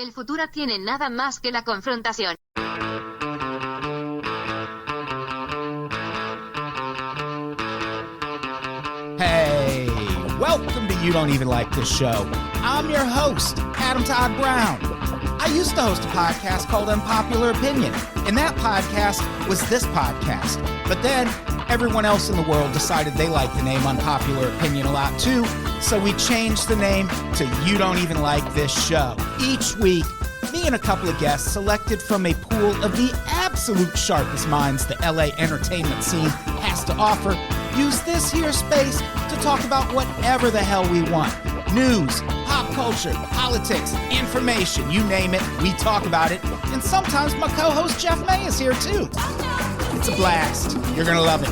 El futuro tiene nada más que la confrontación. Hey, welcome to You Don't Even Like This Show. I'm your host, Adam Todd Brown. I used to host a podcast called Unpopular Opinion, and that podcast was this podcast. But then everyone else in the world decided they liked the name Unpopular Opinion a lot too, so we changed the name to You Don't Even Like This Show. Each week, me and a couple of guests selected from a pool of the absolute sharpest minds the LA entertainment scene has to offer use this here space to talk about whatever the hell we want. News, pop culture, politics, information, you name it, we talk about it. And sometimes my co-host Jeff May is here too. It's a blast. You're gonna love it.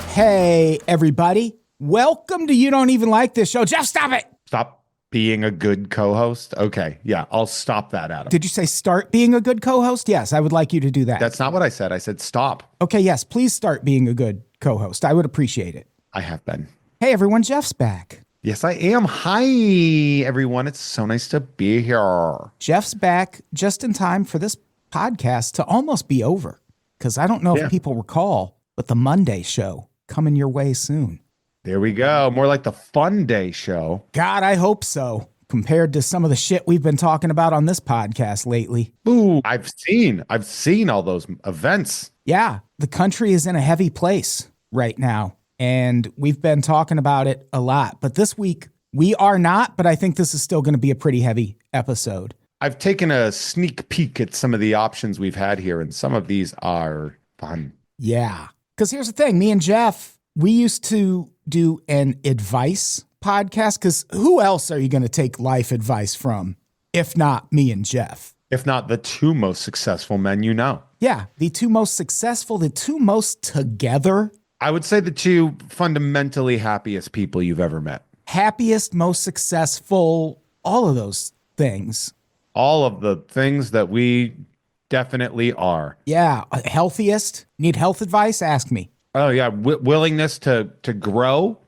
Hey, everybody. Welcome to You Don't Even Like This Show. Jeff, stop it. Stop being a good co-host? Okay, yeah, I'll stop that, Adam. Did you say start being a good co-host? Yes, I would like you to do that. That's not what I said. I said stop. Okay, yes, please start being a good co-host. I would appreciate it. I have been. Hey, everyone, Jeff's back. Yes, I am. Hi, everyone. It's so nice to be here. Jeff's back just in time for this podcast to almost be over. Because I don't know if people recall, but the Monday show coming your way soon. There we go. More like the Fun Day show. God, I hope so. Compared to some of the shit we've been talking about on this podcast lately. Ooh, I've seen all those events. Yeah, the country is in a heavy place right now. And we've been talking about it a lot. But this week, we are not. But I think this is still going to be a pretty heavy episode. I've taken a sneak peek at some of the options we've had here. And some of these are fun. Yeah. Because here's the thing. Me and Jeff, we used to do an advice podcast. Because who else are you going to take life advice from if not me and Jeff? If not the two most successful men you know. Yeah. The two most successful, the two most together. I would say the two fundamentally happiest people you've ever met. Happiest, most successful, all of those things. All of the things that we definitely are. Yeah. Healthiest. Need health advice? Ask me. Oh, yeah. Willingness to grow.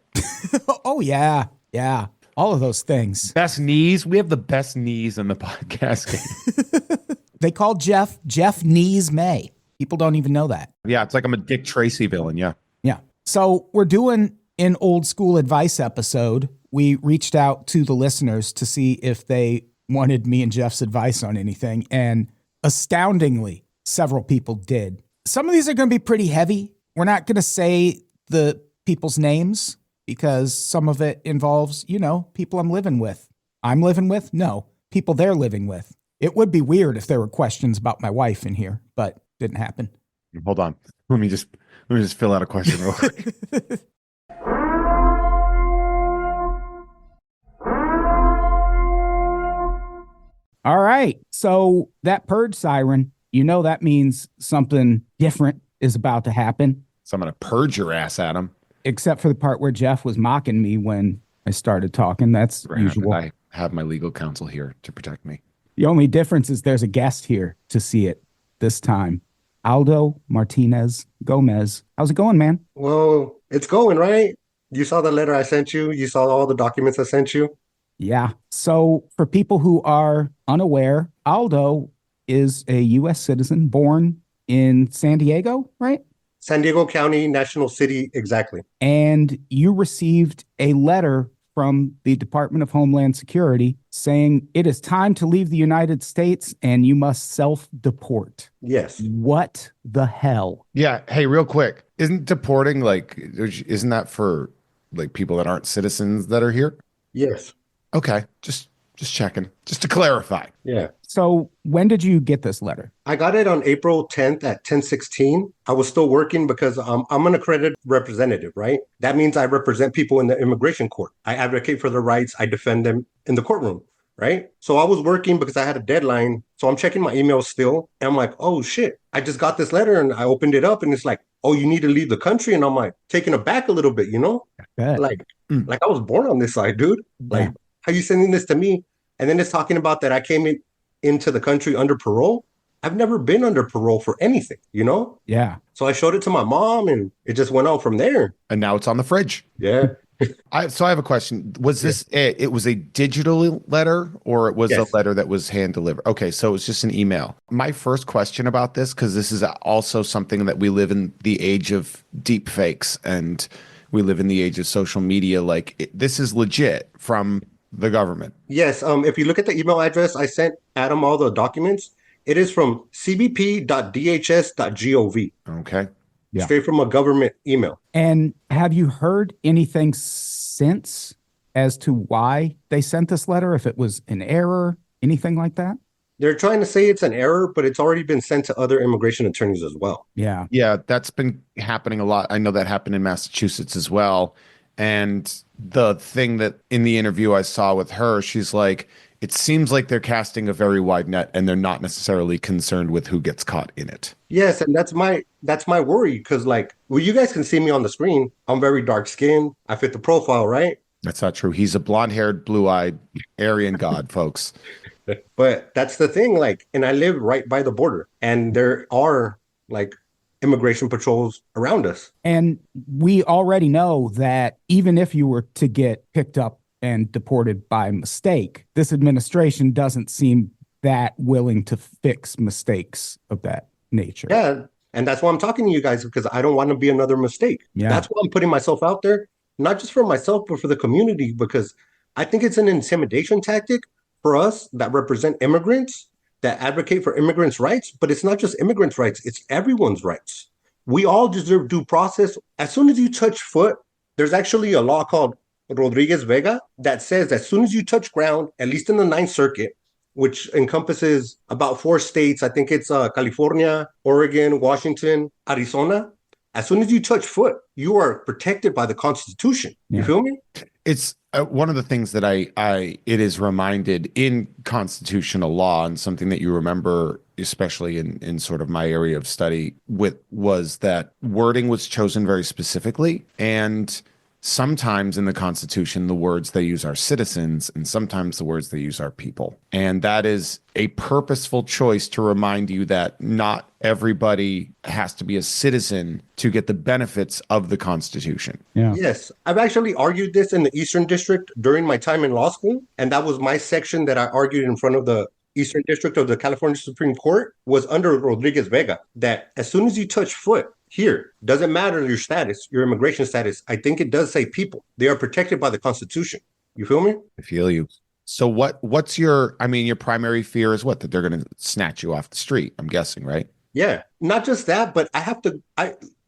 Oh, yeah. Yeah. All of those things. Best knees. We have the best knees in the podcast game. They call Jeff Knees May. People don't even know that. Yeah. It's like I'm a Dick Tracy villain. Yeah. Yeah. So we're doing an old school advice episode. We reached out to the listeners to see if they wanted me and Jeff's advice on anything. And astoundingly, several people did. Some of these are going to be pretty heavy. We're not going to say the people's names because some of it involves, people I'm living with. I'm living with? No, people they're living with. It would be weird if there were questions about my wife in here, but didn't happen. Hold on. Let me just fill out a question real quick. All right. So that purge siren, that means something different is about to happen. So I'm going to purge your ass, Adam. Except for the part where Jeff was mocking me when I started talking. That's usual. I have my legal counsel here to protect me. The only difference is there's a guest here to see it this time. Aldo Martinez Gomez. How's it going, man? Well, it's going, right? You saw the letter I sent you. You saw all the documents I sent you. Yeah. So for people who are unaware, Aldo is a U.S. citizen born in San Diego, right? San Diego County, National City, exactly. And you received a letter from the Department of Homeland Security saying it is time to leave the United States and you must self-deport. Yes. What the hell? Yeah. Hey, real quick. Isn't deporting isn't that for people that aren't citizens that are here? Yes. Okay. Just checking. Just to clarify. Yeah. So when did you get this letter? I got it on April 10th at 10:16. I was still working because I'm an accredited representative, right? That means I represent people in the immigration court. I advocate for their rights. I defend them in the courtroom, right? So I was working because I had a deadline. So I'm checking my emails still. And I'm like, oh, shit. I just got this letter and I opened it up and it's like, oh, you need to leave the country. And I'm like taken aback a little bit, Like I was born on this side, dude. Like, how you sending this to me? And then it's talking about that I came into the country under parole. I've never been under parole for anything, Yeah. So I showed it to my mom and it just went on from there. And now it's on the fridge. Yeah. So I have a question. Was this it was a digital letter or it was a Yes. letter that was hand delivered? Okay, so it was just an email. My first question about this, because this is also something that we live in the age of deep fakes and we live in the age of social media. Like this is legit from the government. Yes. If you look at the email address, I sent Adam all the documents. It is from cbp.dhs.gov, Okay. Yeah. straight from a government email. And have you heard anything since as to why they sent this letter? If it was an error, anything like that? They're trying to say it's an error, but it's already been sent to other immigration attorneys as well. Yeah. Yeah, that's been happening a lot. I know that happened in Massachusetts as well. And the thing that in the interview I saw with her, she's like, it seems like they're casting a very wide net and they're not necessarily concerned with who gets caught in it. Yes, and that's my worry because well, you guys can see me on the screen. I'm very dark skinned. I fit the profile, right? That's not true. He's a blonde-haired, blue-eyed Aryan god, folks. But that's the thing, and I live right by the border, and there are immigration patrols around us. And we already know that even if you were to get picked up and deported by mistake, this administration doesn't seem that willing to fix mistakes of that nature. Yeah, and that's why I'm talking to you guys because I don't want to be another mistake. Yeah. That's why I'm putting myself out there, not just for myself, but for the community, because I think it's an intimidation tactic for us that represent immigrants, that advocate for immigrants' rights, but it's not just immigrants' rights, it's everyone's rights. We all deserve due process. As soon as you touch foot, there's actually a law called Rodriguez Vega that says as soon as you touch ground, at least in the Ninth Circuit, which encompasses about 4 states, I think it's California, Oregon, Washington, Arizona. As soon as you touch foot, you are protected by the Constitution. You feel me? It's one of the things that it is reminded in constitutional law, and something that you remember, especially in sort of my area of study, was that wording was chosen very specifically. And sometimes in the Constitution, the words they use are citizens, and sometimes the words they use are people. And that is a purposeful choice to remind you that not everybody has to be a citizen to get the benefits of the Constitution. Yeah. Yes. I've actually argued this in the Eastern District during my time in law school. And that was my section that I argued in front of the Eastern District of the California Supreme Court, was under Rodriguez Vega, that as soon as you touch foot, here, doesn't matter your status, your immigration status. I think it does say people. They are protected by the Constitution. You feel me? I feel you. So what's your primary fear is what? That they're going to snatch you off the street, I'm guessing, right? Yeah. Not just that, but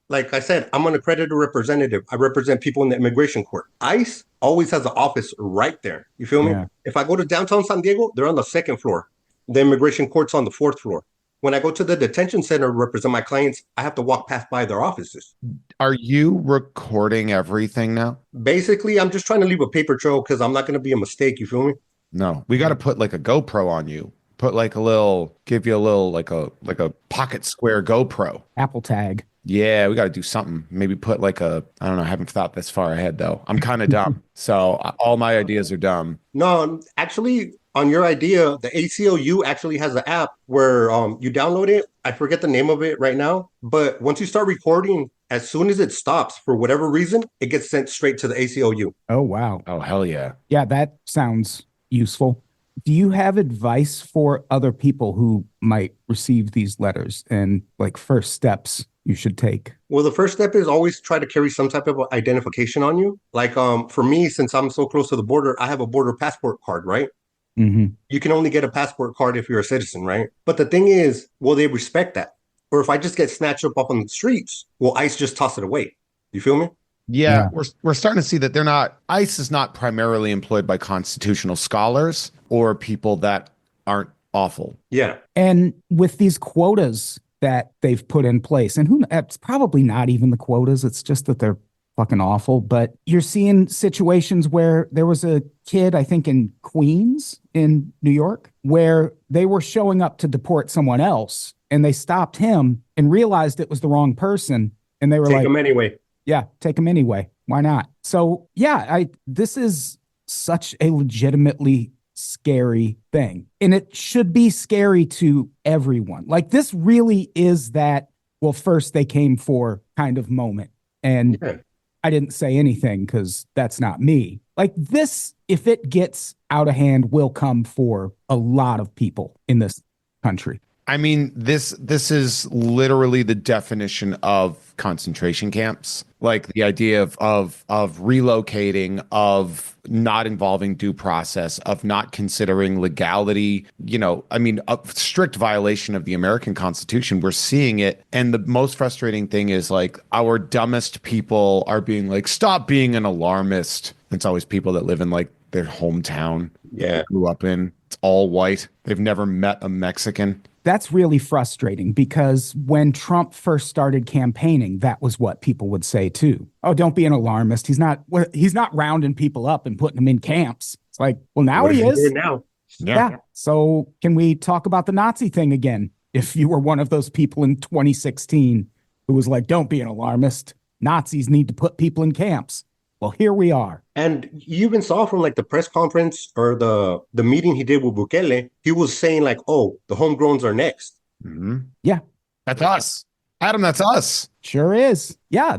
like I said, I'm an accredited representative. I represent people in the immigration court. ICE always has an office right there. You feel me? Yeah. If I go to downtown San Diego, they're on the 2nd floor. The immigration court's on the 4th floor. When I go to the detention center to represent my clients, I have to walk past by their offices. Are you recording everything now? Basically, I'm just trying to leave a paper trail because I'm not going to be a mistake. You feel me? No, we got to put like a GoPro on you. Give you a little like a pocket square GoPro. Apple tag. Yeah, we got to do something. Maybe put I don't know. I haven't thought this far ahead though. I'm kind of dumb. So all my ideas are dumb. No, actually, on your idea, the ACLU actually has an app where you download it. I forget the name of it right now. But once you start recording, as soon as it stops, for whatever reason, it gets sent straight to the ACLU. Oh, wow. Oh, hell yeah. Yeah, that sounds useful. Do you have advice for other people who might receive these letters and first steps you should take? Well, the first step is always try to carry some type of identification on you. For me, since I'm so close to the border, I have a border passport card, right? Mm-hmm. You can only get a passport card if you're a citizen, right? But the thing is, will they respect that? Or if I just get snatched up off on the streets, will ICE just toss it away? You feel me? Yeah, we're starting to see that ICE is not primarily employed by constitutional scholars or people that aren't awful. Yeah. And with these quotas that they've put in place, and it's probably not even the quotas, it's just that they're fucking awful. But you're seeing situations where there was a kid, I think in Queens in New York, where they were showing up to deport someone else and they stopped him and realized it was the wrong person. And they were Take him anyway. Yeah, take him anyway. Why not? So yeah, this is such a legitimately scary thing. And it should be scary to everyone. This really is that, well, first they came for kind of moment. And I didn't say anything because that's not me. Like this, if it gets out of hand, will come for a lot of people in this country. I mean, this is literally the definition of concentration camps. Like the idea of relocating, of not involving due process, of not considering legality. You know, I mean, a strict violation of the American Constitution. We're seeing it, and the most frustrating thing is like our dumbest people are being like, "Stop being an alarmist." It's always people that live in like their hometown, Yeah, grew up in. It's all white. They've never met a Mexican. That's really frustrating because when Trump first started campaigning, that was what people would say too. Oh, don't be an alarmist. He's not rounding people up and putting them in camps. It's like, well, now what he he is. doing now? Yeah. So can we talk about the Nazi thing again? If you were one of those people in 2016 who was like, don't be an alarmist. Nazis need to put people in camps. Well, here we are. And you even saw from like the press conference or the meeting he did with Bukele, he was saying like, "Oh, the homegrowns are next." Mm-hmm. Yeah. That's us. Adam, that's us. Sure is. Yeah,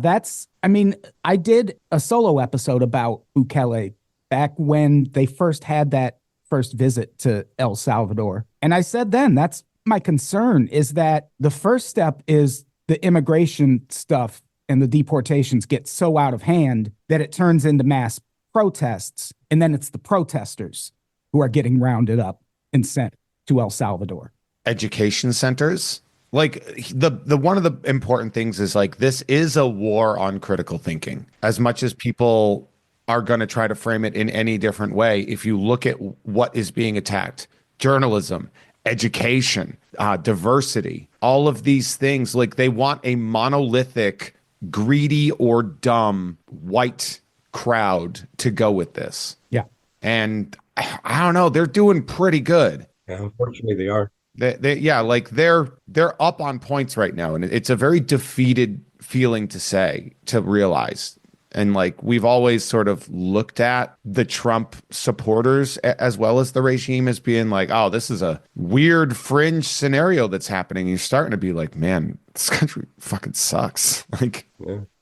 I mean, I did a solo episode about Bukele back when they first had that first visit to El Salvador. And I said then, that's my concern, is that the first step is the immigration stuff and the deportations get so out of hand that it turns into mass protests. And then it's the protesters who are getting rounded up and sent to El Salvador. Education centers. Like the one of the important things is like this is a war on critical thinking. As much as people are going to try to frame it in any different way, if you look at what is being attacked, journalism, education, diversity, all of these things, like they want a monolithic, greedy or dumb white crowd to go with this. Yeah. And I don't know, they're doing pretty good. Yeah, unfortunately, they are. They're up on points right now, and it's a very defeated feeling to realize. And like we've always sort of looked at the Trump supporters as well as the regime as being like, oh, this is a weird fringe scenario that's happening. You're starting to be like, man, this country fucking sucks. Like,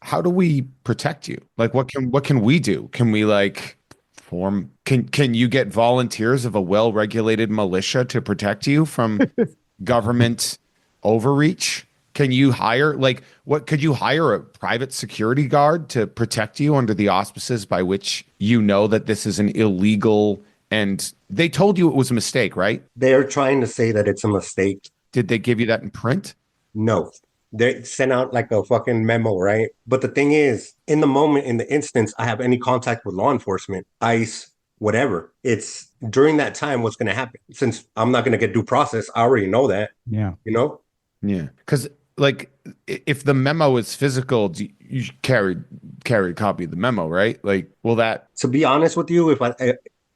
how do we protect you? Like, what can we do? Can we like form? Can you get volunteers of a well-regulated militia to protect you from government overreach? Can you hire, could you hire a private security guard to protect you under the auspices by which you know that this is an illegal, and they told you it was a mistake, right? They're trying to say that it's a mistake. Did they give you that in print? No. They sent out like a fucking memo, right? But the thing is, in the moment, in the instance, I have any contact with law enforcement, ICE, whatever, it's during that time what's going to happen. Since I'm not going to get due process, I already know that. Yeah. You know? Yeah. Because like if the memo is physical, you carry a copy of the memo, right? Like, will that? To be honest with you,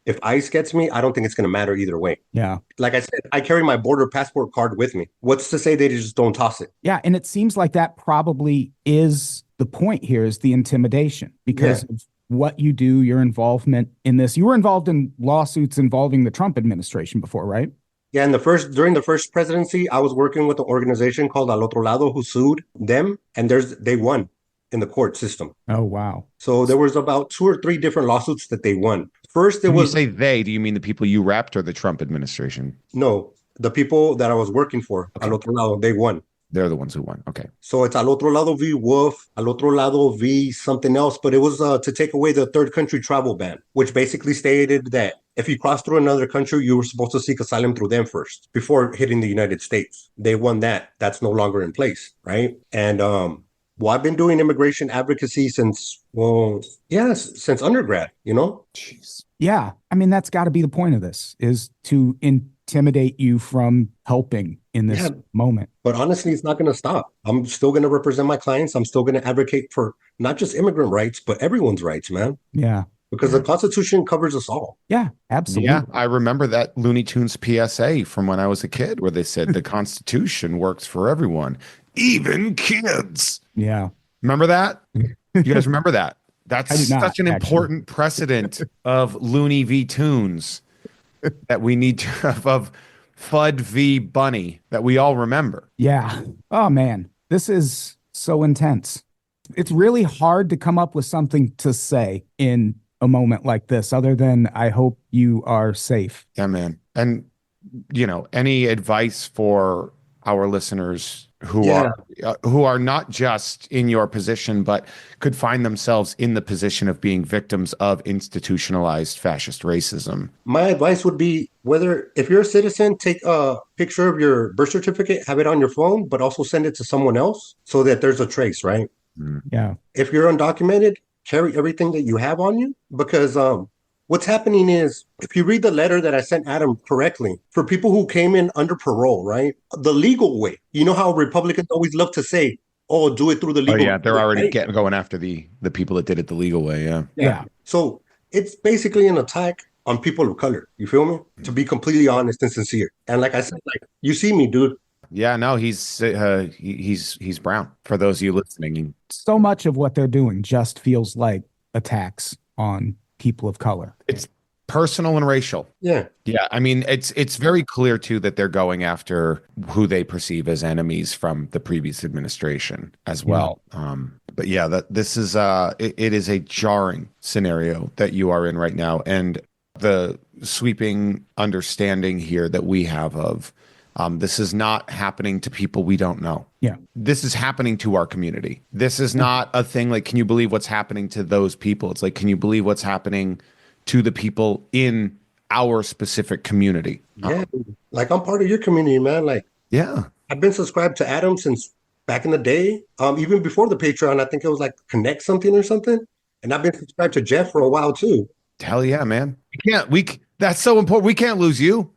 if ICE gets me, I don't think it's going to matter either way. Yeah. Like I said, I carry my border passport card with me. What's to say they just don't toss it? Yeah. And it seems like that probably is the point here, is the intimidation because of what you do, your involvement in this. You were involved in lawsuits involving the Trump administration before, right? Yeah, during the first presidency, I was working with an organization called Al Otro Lado who sued them, and they won in the court system. Oh, wow. So there was about 2 or 3 different lawsuits that they won. First, When you say they, do you mean the people you repped or the Trump administration? No, the people that I was working for, Al Otro Lado, they won. They're the ones who won. Okay. So it's Al Otro Lado v. Wolf, Al Otro Lado v. something else, but it was to take away the third country travel ban, which basically stated that if you cross through another country, you were supposed to seek asylum through them first before hitting the United States. They won that. That's no longer in place, right? And I've been doing immigration advocacy since undergrad, you know? Jeez. Yeah. I mean, that's got to be the point of this, is to intimidate you from helping in this moment. But honestly, it's not going to stop. I'm still going to represent my clients. I'm still going to advocate for not just immigrant rights, but everyone's rights, man. Yeah. Because the Constitution covers us all. Yeah, absolutely. Yeah, I remember that Looney Tunes PSA from when I was a kid where they said the Constitution works for everyone, even kids. Yeah. Remember that? You guys remember that? That's such an important precedent of Looney v. Tunes that we need to have, of Fudd v. Bunny, that we all remember. Yeah. Oh, man. This is so intense. it's really hard to come up with something to say in a moment like this, other than I hope you are safe. Yeah, man. And any advice for our listeners who are not just in your position, but could find themselves in the position of being victims of institutionalized fascist racism? My advice would be if you're a citizen, take a picture of your birth certificate, have it on your phone, but also send it to someone else so that there's a trace, right? Yeah. If you're undocumented, carry everything that you have on you, because what's happening is, if you read the letter that I sent Adam correctly, for people who came in under parole, right? The legal way. You know how Republicans always love to say, oh, do it through the legal way. Oh, yeah. They're already right? going after the people that did it the legal way. Yeah. Yeah. So it's basically an attack on people of color. You feel me? To be completely honest and sincere. And like I said, like, you see me, dude. Yeah, no, he's brown. For those of you listening, So much of what they're doing just feels like attacks on people of color. it's personal and racial. Yeah. Yeah, I mean, it's very clear too that they're going after who they perceive as enemies from the previous administration as well. But yeah, this is it is a jarring scenario that you are in right now, and the sweeping understanding here that we have of this is not happening to people we don't know. Yeah. This is happening to our community. This is not a thing like, can you believe what's happening to those people? It's like, can you believe what's happening to the people in our specific community? Yeah. Like, I'm part of your community, man. Like, Yeah. I've been subscribed to Adam since back in the day. Even before the Patreon, I think it was like Connect something or something. And I've been subscribed to Jeff for a while too. Hell yeah, man. That's so important. We can't lose you.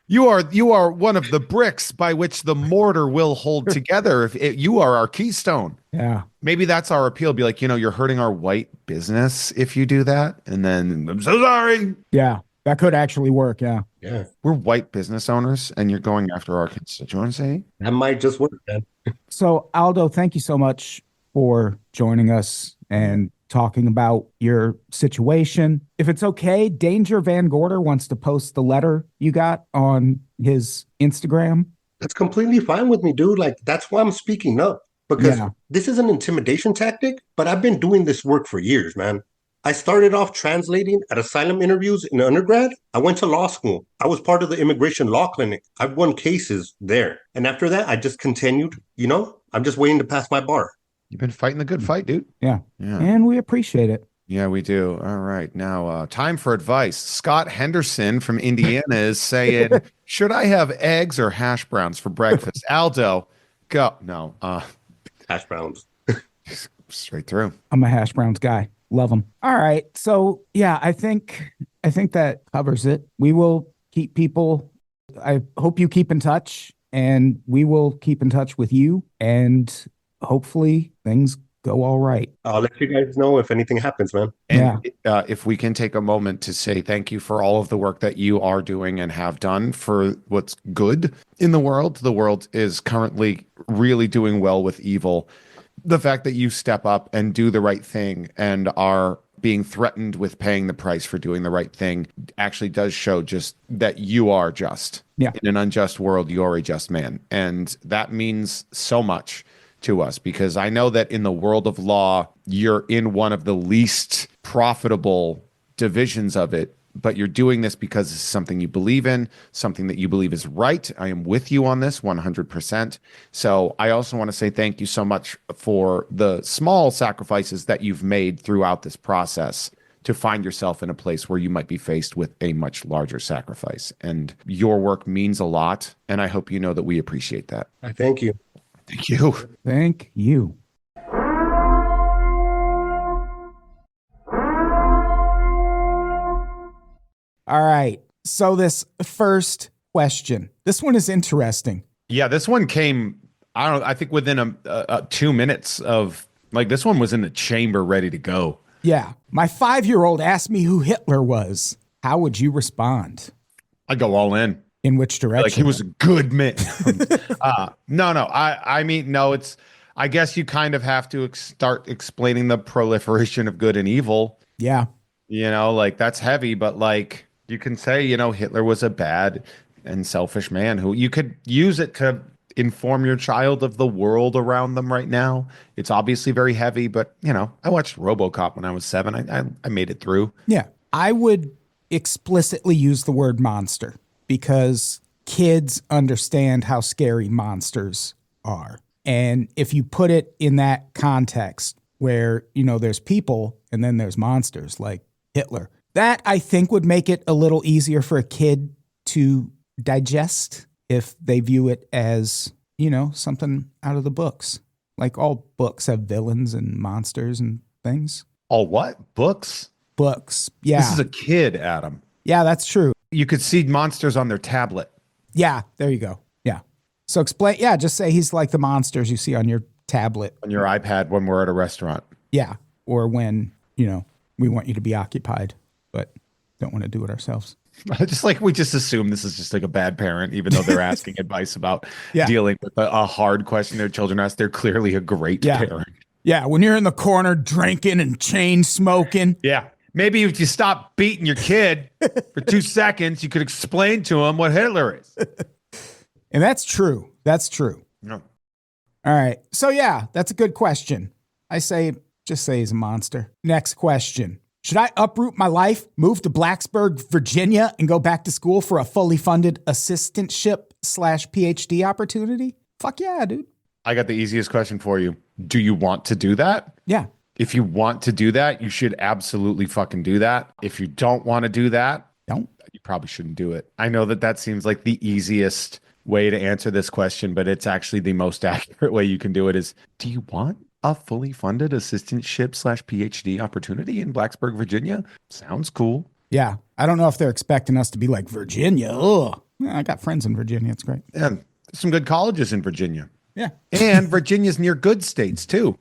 You are one of the bricks by which the mortar will hold together. You are our keystone. Yeah. Maybe that's our appeal. Be like, you're hurting our white business if you do that. And then, I'm so sorry. Yeah. That could actually work. Yeah. Yeah. We're white business owners and you're going after our constituency. That might just work, man. So, Aldo, thank you so much for joining us and talking about your situation. If it's okay, Danger Van Gorder wants to post the letter you got on his Instagram. That's completely fine with me, dude. Like, that's why I'm speaking up, because this is an intimidation tactic, but I've been doing this work for years, man. I started off translating at asylum interviews in undergrad. I went to law school. I was part of the immigration law clinic. I've won cases there. And after that, I just continued, I'm just waiting to pass my bar. You've been fighting the good fight, dude. Yeah. And we appreciate it. Yeah, we do. All right. Now, time for advice. Scott Henderson from Indiana is saying, should I have eggs or hash browns for breakfast? Aldo, go. No. Hash browns. Straight through. I'm a hash browns guy. Love them. All right. So, yeah, I think that covers it. We will keep people. I hope you keep in touch, and we will keep in touch with you, and hopefully things go all right. I'll let you guys know if anything happens, man. And if we can take a moment to say thank you for all of the work that you are doing and have done for what's good in the world. The world is currently really doing well with evil. The fact that you step up and do the right thing and are being threatened with paying the price for doing the right thing actually does show just that you are just. Yeah. In an unjust world, you're a just man. And that means so much to us, because I know that in the world of law, you're in one of the least profitable divisions of it, but you're doing this because it's something you believe in, something that you believe is right. I am with you on this 100%. So I also want to say thank you so much for the small sacrifices that you've made throughout this process to find yourself in a place where you might be faced with a much larger sacrifice. And your work means a lot, and I hope you know that we appreciate that. I thank you. Thank you. Thank you. All right. So this first question, this one is interesting. Yeah, this one came, I think within 2 minutes of, like, this one was in the chamber ready to go. Yeah. My 5-year-old asked me who Hitler was. How would you respond? I go all in. In which direction? Like, he was a good man. No. I mean, no, it's, I guess you kind of have to start explaining the proliferation of good and evil. Yeah. Like, that's heavy, but like, you can say, Hitler was a bad and selfish man who you could use it to inform your child of the world around them right now. It's obviously very heavy, but I watched RoboCop when I was 7. I made it through. Yeah. I would explicitly use the word monster because kids understand how scary monsters are. And if you put it in that context where, there's people and then there's monsters like Hitler, that I think would make it a little easier for a kid to digest if they view it as, something out of the books. Like all books have villains and monsters and things. All what? Books? Books. Yeah. This is a kid, Adam. Yeah, that's true. You could see monsters on their tablet. Yeah, there you go. Yeah. So explain, just say he's like the monsters you see on your tablet. On your iPad when we're at a restaurant. Yeah. Or when, we want you to be occupied, but don't want to do it ourselves. We just assume this is just like a bad parent, even though they're asking advice about dealing with a hard question their children ask. They're clearly a great parent. Yeah, when you're in the corner drinking and chain smoking. Yeah. Maybe if you stop beating your kid for 2 seconds, you could explain to him what Hitler is. And that's true. That's true. No. All right. So that's a good question. I say, just say he's a monster. Next question. Should I uproot my life, move to Blacksburg, Virginia, and go back to school for a fully funded assistantship/PhD opportunity? Fuck yeah, dude. I got the easiest question for you. Do you want to do that? Yeah. If you want to do that, you should absolutely fucking do that. If you don't want to do that, you probably shouldn't do it. I know that seems like the easiest way to answer this question, but it's actually the most accurate way you can do it is, do you want a fully funded assistantship/PhD opportunity in Blacksburg, Virginia? Sounds cool. Yeah. I don't know if they're expecting us to be like Virginia. Ugh. I got friends in Virginia. It's great. And there's some good colleges in Virginia. Yeah. And Virginia's near good states too.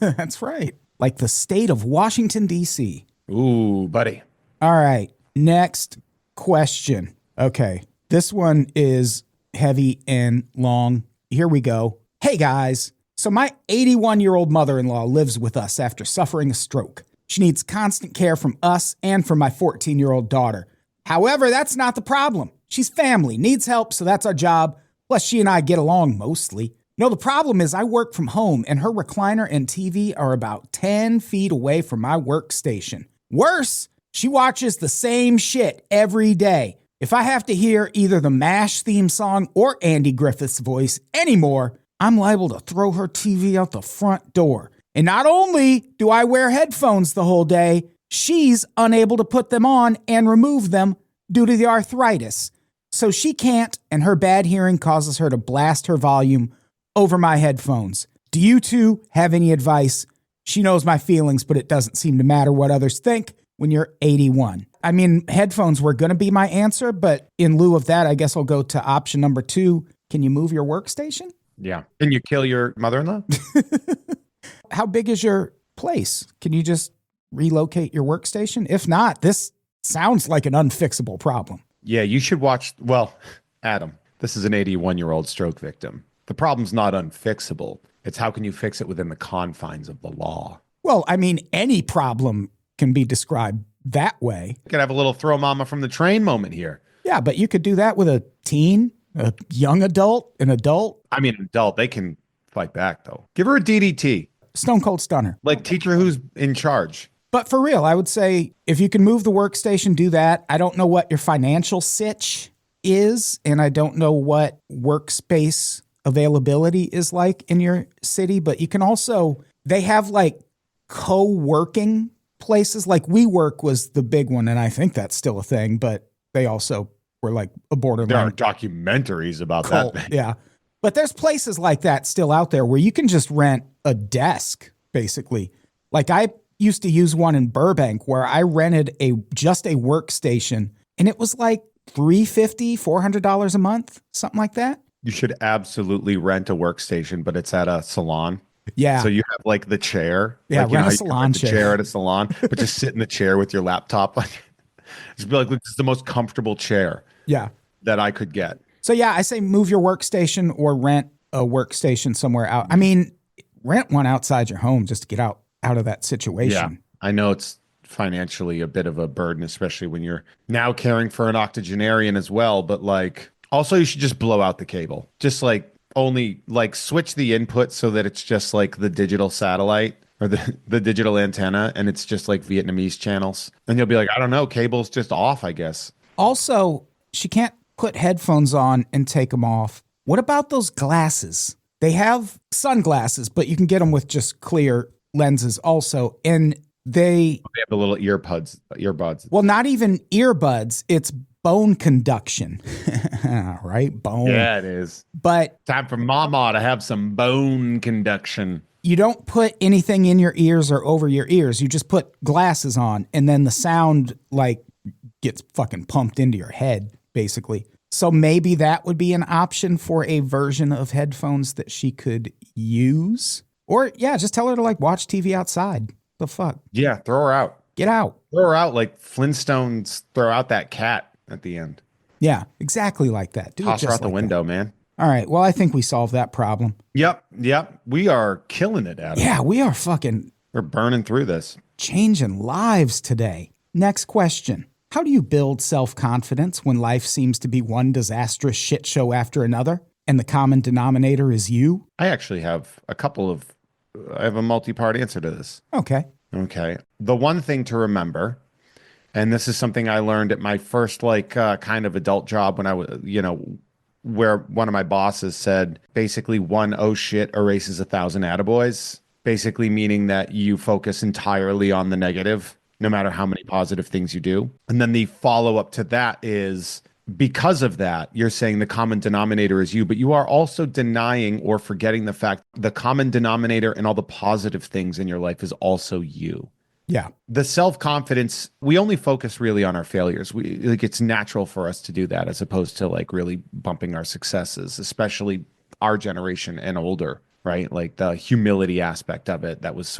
That's right. Like the state of Washington, D.C. Ooh, buddy. All right. Next question. Okay. This one is heavy and long. Here we go. Hey, guys. So my 81-year-old mother-in-law lives with us after suffering a stroke. She needs constant care from us and from my 14-year-old daughter. However, that's not the problem. She's family, needs help, so that's our job. Plus, she and I get along mostly. The problem is I work from home and her recliner and TV are about 10 feet away from my workstation. Worse, she watches the same shit every day. If I have to hear either the MASH theme song or Andy Griffith's voice anymore, I'm liable to throw her TV out the front door. And not only do I wear headphones the whole day, she's unable to put them on and remove them due to the arthritis. So she can't, and her bad hearing causes her to blast her volume over my headphones. Do you two have any advice? She knows my feelings, but it doesn't seem to matter what others think when you're 81. I mean, headphones were going to be my answer, but in lieu of that, I guess I'll go to option number 2. Can you move your workstation? Yeah. Can you kill your mother-in-law? How big is your place? Can you just relocate your workstation? If not, this sounds like an unfixable problem. Yeah, you should watch. Well, Adam, this is an 81-year-old stroke victim. The problem's not unfixable. It's how can you fix it within the confines of the law? Well, I mean, any problem can be described that way. You could have a little throw mama from the train moment here. Yeah, but you could do that with a teen, a young adult, an adult. I mean, adult, they can fight back, though. Give her a DDT. Stone cold stunner. Like, teach her who's in charge. But for real, I would say if you can move the workstation, do that. I don't know what your financial sitch is, and I don't know what workspace availability is like in your city, but you can also, they have like co-working places. Like WeWork was the big one, and I think that's still a thing, but they also were like a borderline. There are documentaries about cult. that. Yeah. But there's places like that still out there where you can just rent a desk, basically. Like I used to use one in Burbank where I rented just a workstation, and it was like $350, $400 a month, something like that. You should absolutely rent a workstation, but it's at a salon. Yeah. So you have like the chair. Yeah, like, rent a salon chair at a salon, but just sit in the chair with your laptop. Like, just be like, look, this is the most comfortable chair. Yeah. That I could get. So yeah, I say move your workstation or rent a workstation somewhere out. I mean, rent one outside your home just to get out of that situation. Yeah. I know it's financially a bit of a burden, especially when you're now caring for an octogenarian as well. But like, also you should just blow out the cable. Just like only like switch the input so that it's just like the digital satellite or the digital antenna and it's just like Vietnamese channels. And you'll be like, I don't know, cable's just off, I guess. Also, she can't put headphones on and take them off. What about those glasses? They have sunglasses, but you can get them with just clear lenses also. And they have the little earbuds. Well, not even earbuds. It's bone conduction, right? Bone. Yeah, it is. But time for mama to have some bone conduction. You don't put anything in your ears or over your ears. You just put glasses on, and then the sound like gets fucking pumped into your head, basically. So maybe that would be an option for a version of headphones that she could use. Or yeah, just tell her to like watch TV outside. The fuck? Yeah, throw her out. Get out. Throw her out like Flintstones throw out that cat at the end. Yeah, exactly like that. Toss her out the window, man. All right. Well, I think we solved that problem. Yep. We are killing it, Adam. Yeah, we are fucking... We're burning through this. Changing lives today. Next question. How do you build self-confidence when life seems to be one disastrous shit show after another, and the common denominator is you? I actually have I have a multi-part answer to this. Okay. The one thing to remember, and this is something I learned at my first kind of adult job when I was, where one of my bosses said, basically one oh shit erases 1,000 attaboys, basically meaning that you focus entirely on the negative, no matter how many positive things you do. And then the follow-up to that is, because of that, you're saying the common denominator is you, but you are also denying or forgetting the fact the common denominator and all the positive things in your life is also you. Yeah. The self-confidence, we only focus really on our failures. It's natural for us to do that as opposed to like really bumping our successes, especially our generation and older, right? Like the humility aspect of it that was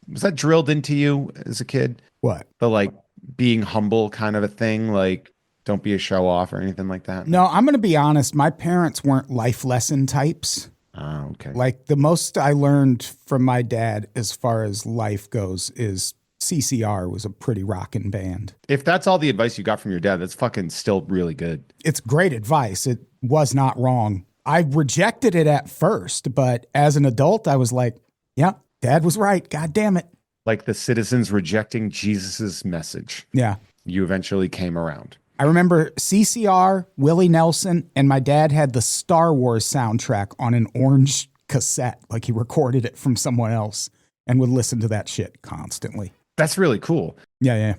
that drilled into you as a kid? What? The like being humble kind of a thing, like don't be a show off or anything like that? No, I'm going to be honest. My parents weren't life lesson types. Oh, okay. Like the most I learned from my dad as far as life goes is CCR was a pretty rockin' band. If that's all the advice you got from your dad, that's fucking still really good. It's great advice. It was not wrong. I rejected it at first, but as an adult, I was like, yeah, dad was right. God damn it. Like the citizens rejecting Jesus's message. Yeah. You eventually came around. I remember CCR, Willie Nelson, and my dad had the Star Wars soundtrack on an orange cassette. Like he recorded it from someone else and would listen to that shit constantly. That's really cool. Yeah.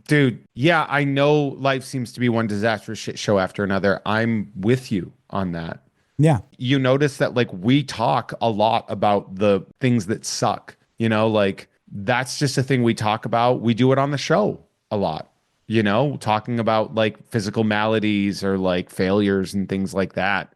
Dude, yeah, I know life seems to be one disastrous shit show after another. I'm with you on that. Yeah. You notice that like we talk a lot about the things that suck, like that's just a thing we talk about. We do it on the show a lot, talking about like physical maladies or like failures and things like that.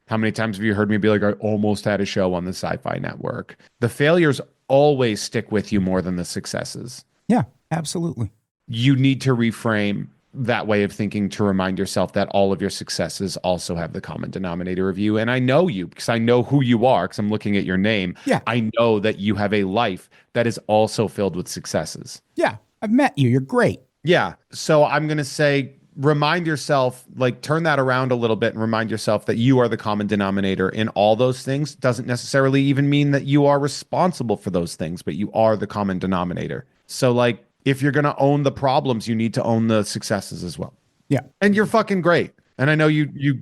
How many times have you heard me be like, I almost had a show on the Sci-Fi Network? The failures always stick with you more than the successes. Yeah, absolutely. You need to reframe that way of thinking to remind yourself that all of your successes also have the common denominator of you. And I know you because I know who you are because I'm looking at your name. Yeah. I know that you have a life that is also filled with successes. Yeah, I've met you. You're great. Yeah. So I'm going to say, remind yourself, like turn that around a little bit and remind yourself that you are the common denominator in all those things. Doesn't necessarily even mean that you are responsible for those things, but you are the common denominator. So like, if you're going to own the problems, you need to own the successes as well. Yeah. And you're fucking great. And I know you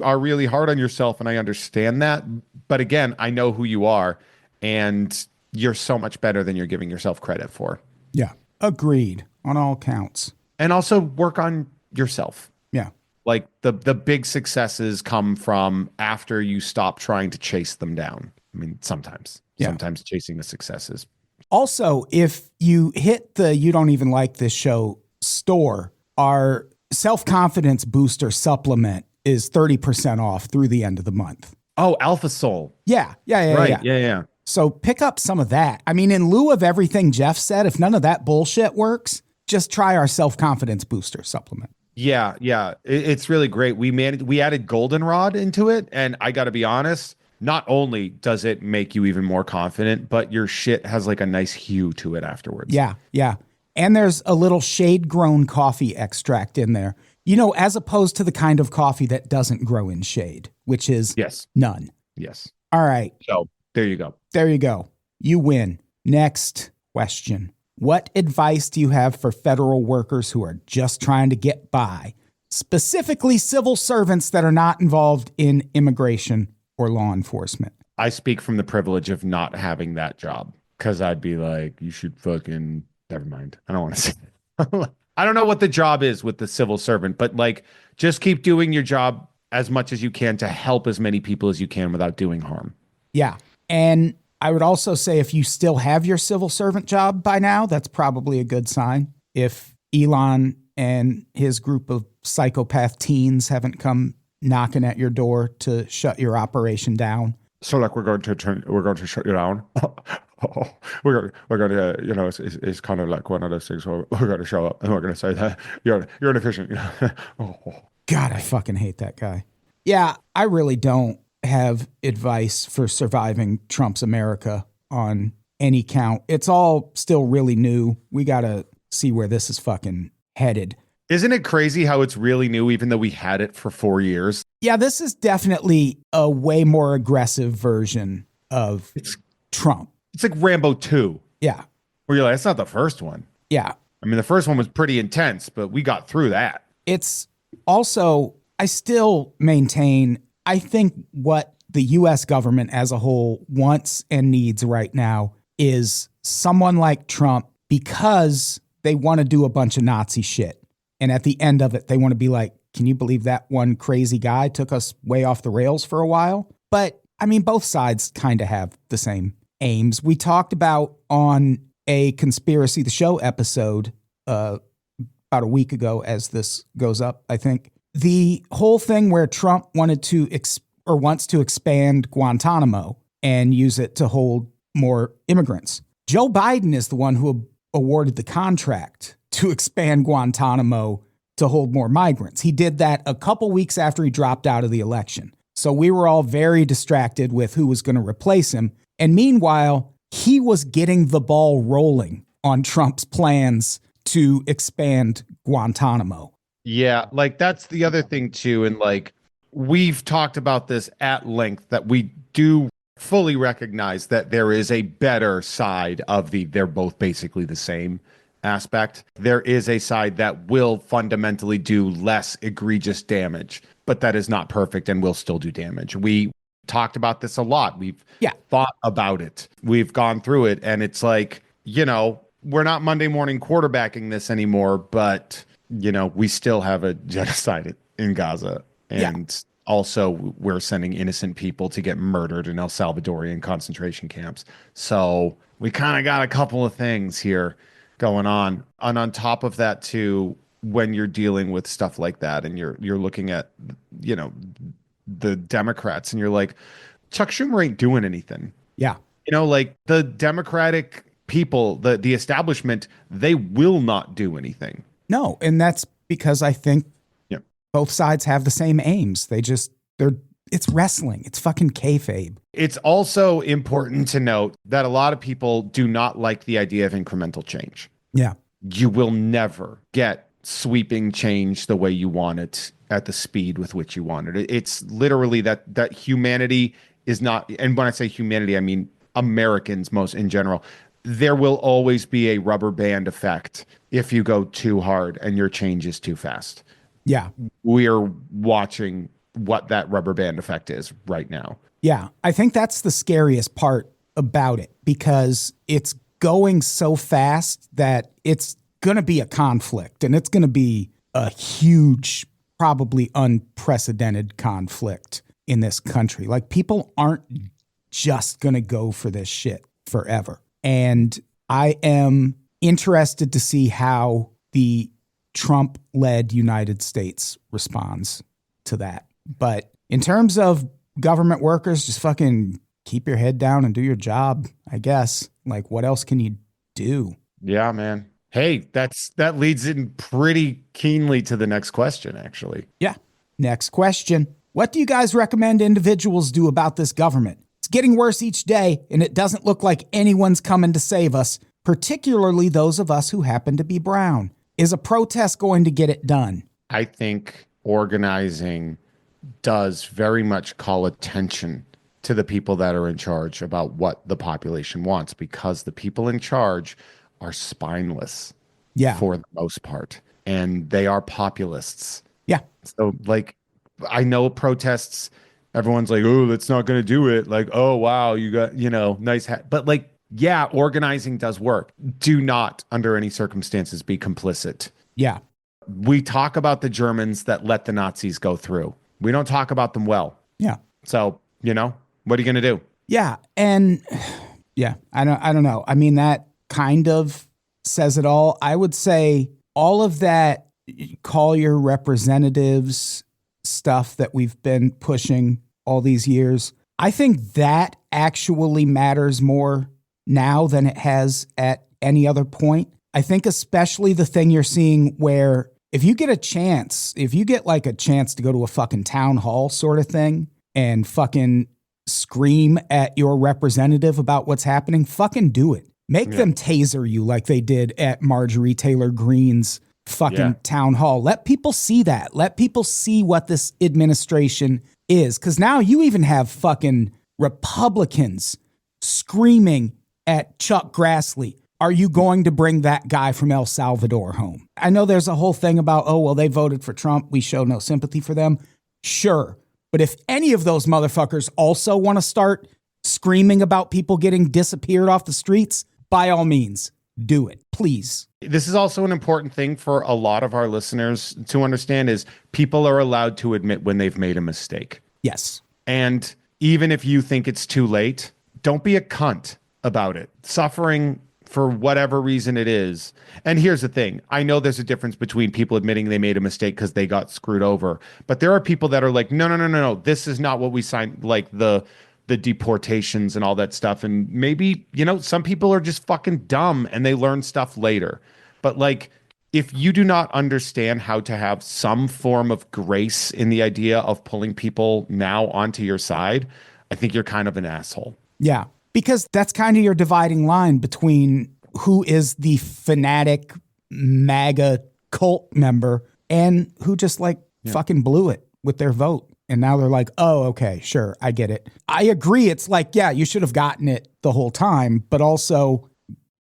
are really hard on yourself and I understand that. But again, I know who you are and you're so much better than you're giving yourself credit for. Yeah. Agreed on all counts. And also work on yourself. Yeah. Like the big successes come from after you stop trying to chase them down. I mean, sometimes chasing the successes. Also, if you hit the You Don't Even Like This Show store, our self-confidence booster supplement is 30% off through the end of the month. Oh, Alpha Soul. Yeah. Right. Yeah. So pick up some of that. I mean, in lieu of everything Jeff said, if none of that bullshit works, just try our self-confidence booster supplement. Yeah. It's really great. We added Goldenrod into it, and I got to be honest, not only does it make you even more confident, but your shit has like a nice hue to it afterwards. Yeah. And there's a little shade-grown coffee extract in there. As opposed to the kind of coffee that doesn't grow in shade, which is Yes. none. Yes. All right. So there you go. There you go. You win. Next question. What advice do you have for federal workers who are just trying to get by, specifically civil servants that are not involved in immigration or law enforcement? I speak from the privilege of not having that job, because I'd be like, you should fucking, never mind. I don't want to say I don't know what the job is with the civil servant, but like, just keep doing your job as much as you can to help as many people as you can without doing harm. Yeah. And I would also say if you still have your civil servant job by now, that's probably a good sign. If Elon and his group of psychopath teens haven't come knocking at your door to shut your operation down. So like we're going to shut you down. we're going to, it's kind of like one of those things where we're going to show up and we're going to say that you're inefficient. God, I fucking hate that guy. Yeah, I really don't have advice for surviving Trump's America on any count. It's all still really new. We got to see where this is fucking headed. Isn't it crazy how it's really new, even though we had it for 4 years? Yeah, this is definitely a way more aggressive version of Trump. It's like Rambo 2. Yeah. Where you're like, it's not the first one. Yeah. I mean, the first one was pretty intense, but we got through that. It's also, I still maintain, I think what the U.S. government as a whole wants and needs right now is someone like Trump, because they want to do a bunch of Nazi shit. And at the end of it, they want to be like, can you believe that one crazy guy took us way off the rails for a while? But I mean, both sides kind of have the same aims. We talked about on a Conspiracy the Show episode about a week ago, as this goes up, I think, the whole thing where Trump wanted to wants to expand Guantanamo and use it to hold more immigrants. Joe Biden is the one who awarded the contract to expand Guantanamo to hold more migrants. He did that a couple weeks after he dropped out of the election. So we were all very distracted with who was going to replace him. And meanwhile, he was getting the ball rolling on Trump's plans to expand Guantanamo. Yeah, like that's the other thing too. And like, we've talked about this at length, that we do fully recognize that there is a better side of they're both basically the same aspect. There is a side that will fundamentally do less egregious damage, but that is not perfect and will still do damage. We talked about this a lot. We've thought about it. We've gone through it. And it's like, we're not Monday morning quarterbacking this anymore, but, we still have a genocide in Gaza. And also we're sending innocent people to get murdered in El Salvadorian concentration camps. So we kind of got a couple of things here going on. And on top of that too, when you're dealing with stuff like that and you're looking at, the Democrats and you're like, Chuck Schumer ain't doing anything. Yeah. Like the Democratic people, the establishment, they will not do anything. No. And that's because I think both sides have the same aims. It's wrestling. It's fucking kayfabe. It's also important to note that a lot of people do not like the idea of incremental change. Yeah. You will never get sweeping change the way you want it at the speed with which you want it. It's literally that humanity is not, and when I say humanity, I mean Americans most in general. There will always be a rubber band effect if you go too hard and your change is too fast. Yeah. We're watching what that rubber band effect is right now. Yeah. I think that's the scariest part about it, because it's going so fast that it's going to be a conflict, and it's going to be a huge, probably unprecedented conflict in this country. Like, people aren't just going to go for this shit forever. And I am interested to see how the Trump-led United States responds to that. But in terms of government workers, just fucking keep your head down and do your job, I guess. Like, what else can you do? Yeah, man. Hey, that leads in pretty keenly to the next question, actually. Yeah. Next question. What do you guys recommend individuals do about this government? It's getting worse each day, and it doesn't look like anyone's coming to save us, particularly those of us who happen to be brown. Is a protest going to get it done? I think organizing does very much call attention to the people that are in charge about what the population wants, because the people in charge are spineless for the most part, and they are populists. Yeah. So like, I know protests, everyone's like, oh, that's not going to do it. Like, oh, wow, you got, nice hat. But like, yeah, organizing does work. Do not, under any circumstances, be complicit. Yeah. We talk about the Germans that let the Nazis go through. We don't talk about them well. Yeah. So, what are you going to do? Yeah. And yeah, I don't know. I mean, that kind of says it all. I would say all of that, call your representatives stuff that we've been pushing all these years, I think that actually matters more now than it has at any other point. I think especially the thing you're seeing where if you get a chance to go to a fucking town hall sort of thing and fucking scream at your representative about what's happening, fucking do it. Make them taser you like they did at Marjorie Taylor Greene's fucking town hall. Let people see that. Let people see what this administration is. Because now you even have fucking Republicans screaming at Chuck Grassley. Are you going to bring that guy from El Salvador home? I know there's a whole thing about, oh, well, they voted for Trump. We show no sympathy for them. Sure. But if any of those motherfuckers also want to start screaming about people getting disappeared off the streets, by all means, do it, please. This is also an important thing for a lot of our listeners to understand is people are allowed to admit when they've made a mistake. Yes. And even if you think it's too late, don't be a cunt about it. Suffering for whatever reason it is. And here's the thing. I know there's a difference between people admitting they made a mistake because they got screwed over. But there are people that are like, no. This is not what we signed, like the deportations and all that stuff. And maybe, some people are just fucking dumb and they learn stuff later. But like, if you do not understand how to have some form of grace in the idea of pulling people now onto your side, I think you're kind of an asshole. Yeah, because that's kind of your dividing line between who is the fanatic MAGA cult member and who just fucking blew it with their vote. And now they're like, oh, okay, sure, I get it. I agree. It's like, yeah, you should have gotten it the whole time, but also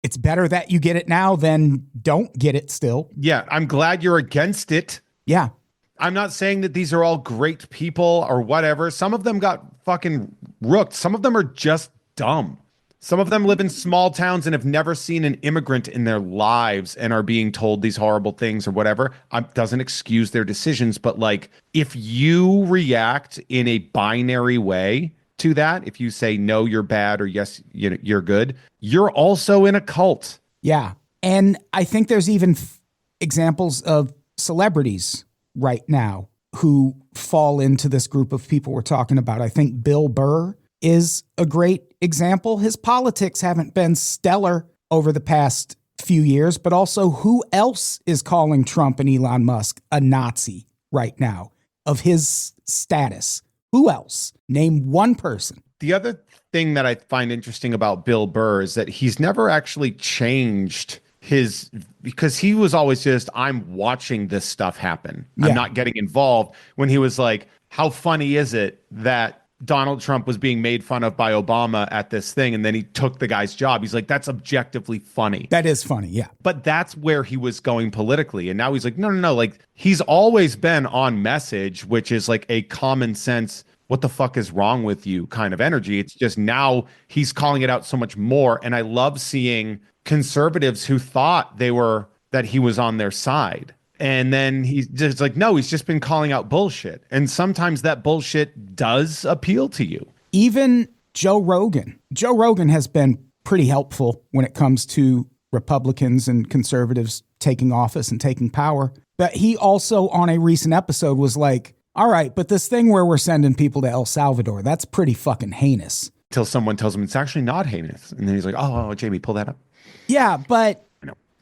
it's better that you get it now than don't get it still. Yeah, I'm glad you're against it. Yeah. I'm not saying that these are all great people or whatever. Some of them got fucking rooked. Some of them are just dumb. Some of them live in small towns and have never seen an immigrant in their lives and are being told these horrible things or whatever. Doesn't excuse their decisions. But like, if you react in a binary way to that, if you say, no, you're bad, or yes, you're good, you're also in a cult. Yeah. And I think there's even examples of celebrities right now who fall into this group of people we're talking about. I think Bill Burr is a great example. His politics haven't been stellar over the past few years, but also who else is calling Trump and Elon Musk a Nazi right now of his status? Who else? Name one person. The other thing that I find interesting about Bill Burr is that he's never actually changed because he was always just, I'm watching this stuff happen. Yeah. I'm not getting involved. When he was like, how funny is it that Donald Trump was being made fun of by Obama at this thing, and then he took the guy's job. He's like, that's objectively funny. That is funny, yeah. But that's where he was going politically. And now he's like, no. Like, he's always been on message, which is like a common sense, what the fuck is wrong with you kind of energy. It's just now he's calling it out so much more. And I love seeing conservatives who thought that he was on their side. And then he's just like, no, he's just been calling out bullshit. And sometimes that bullshit does appeal to you. Even Joe Rogan. Joe Rogan has been pretty helpful when it comes to Republicans and conservatives taking office and taking power. But he also, on a recent episode, was like, all right, but this thing where we're sending people to El Salvador, that's pretty fucking heinous. Till someone tells him it's actually not heinous. And then he's like, oh, Jamie, pull that up. Yeah, but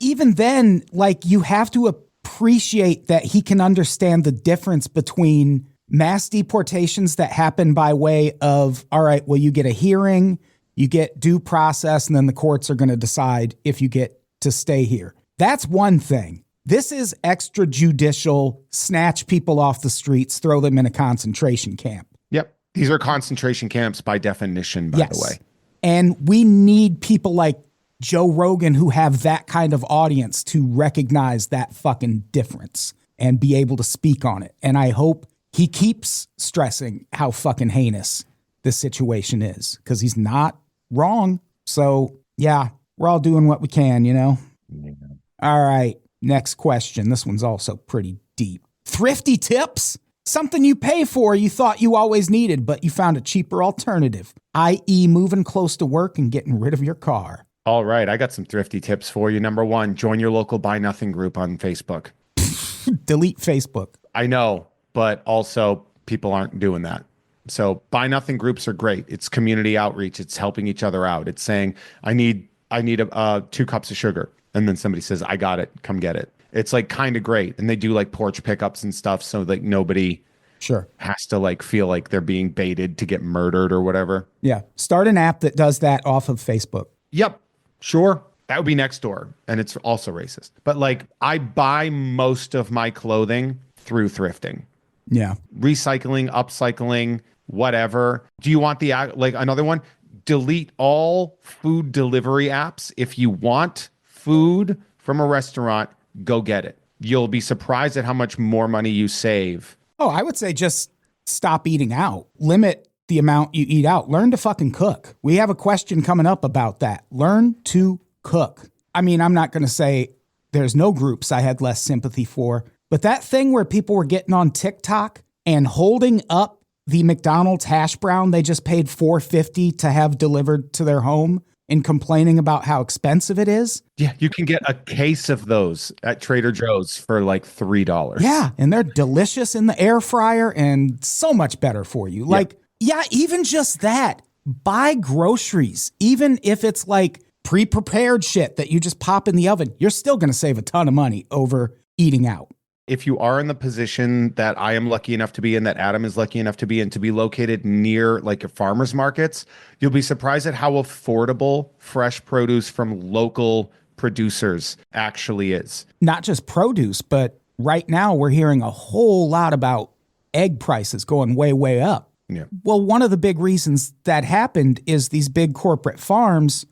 even then, like, you have to appreciate that he can understand the difference between mass deportations that happen by way of, all right, well, you get a hearing, you get due process, and then the courts are going to decide if you get to stay here. That's one thing. This is extrajudicial, snatch people off the streets, throw them in a concentration camp. Yep. These are concentration camps by definition, by the way. And we need people like Joe Rogan who have that kind of audience to recognize that fucking difference and be able to speak on it. And I hope he keeps stressing how fucking heinous this situation is, because he's not wrong. So, yeah, we're all doing what we can, you know? Yeah. All right, next question. This one's also pretty deep. Thrifty tips? Something you pay for you thought you always needed, but you found a cheaper alternative, i.e. moving close to work and getting rid of your car. All right, I got some thrifty tips for you. Number one, join your local Buy Nothing group on Facebook. Delete Facebook. I know, but also people aren't doing that. So Buy Nothing groups are great. It's community outreach. It's helping each other out. It's saying, I need 2 cups of sugar. And then somebody says, I got it. Come get it. It's like kind of great. And they do like porch pickups and stuff. So like nobody has to like feel like they're being baited to get murdered or whatever. Yeah. Start an app that does that off of Facebook. Yep. Sure. That would be next door. And it's also racist. But like I buy most of my clothing through thrifting. Yeah. Recycling, upcycling, whatever. Do you want the, like another one? Delete all food delivery apps. If you want food from a restaurant, go get it. You'll be surprised at how much more money you save. Oh, I would say just stop eating out. Limit the amount you eat out. Learn to fucking cook. We have a question coming up about that. Learn to cook. I mean, I'm not going to say there's no groups I had less sympathy for, but that thing where people were getting on TikTok and holding up the McDonald's hash brown they just paid $4.50 to have delivered to their home and complaining about how expensive it is. Yeah, you can get a case of those at Trader Joe's for like $3. Yeah, and they're delicious in the air fryer and so much better for you. Like, yeah, even just that. Buy groceries, even if it's like pre-prepared shit that you just pop in the oven. You're still going to save a ton of money over eating out. If you are in the position that I am lucky enough to be in, that Adam is lucky enough to be in, to be located near like your farmers markets, you'll be surprised at how affordable fresh produce from local producers actually is. Not just produce, but right now we're hearing a whole lot about egg prices going way, way up. Yeah. Well, one of the big reasons that happened is these big corporate farms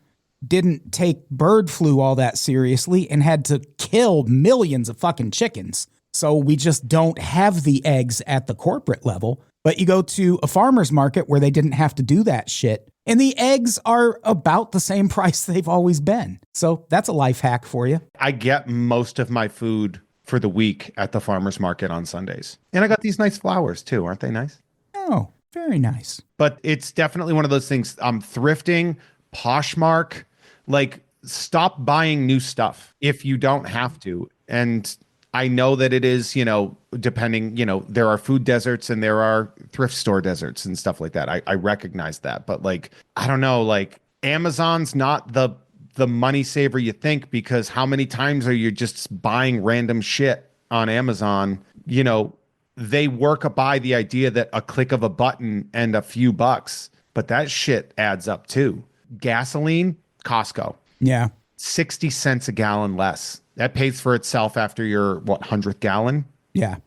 didn't take bird flu all that seriously and had to kill millions of fucking chickens. So we just don't have the eggs at the corporate level. But you go to a farmer's market where they didn't have to do that shit, and the eggs are about the same price they've always been. So that's a life hack for you. I get most of my food for the week at the farmer's market on Sundays. And I got these nice flowers too. Aren't they nice? Oh, very nice. But it's definitely one of those things. Thrifting, Poshmark, like stop buying new stuff if you don't have to. And I know that it is, you know, depending, you know, there are food deserts and there are thrift store deserts and stuff like that. I recognize that. But like, I don't know, like Amazon's not the money saver you think, because how many times are you just buying random shit on Amazon? You know, they work by the idea that a click of a button and a few bucks, but that shit adds up too. Gasoline, Costco. Yeah. 60 cents a gallon less. That pays for itself after your, 100th gallon? Yeah.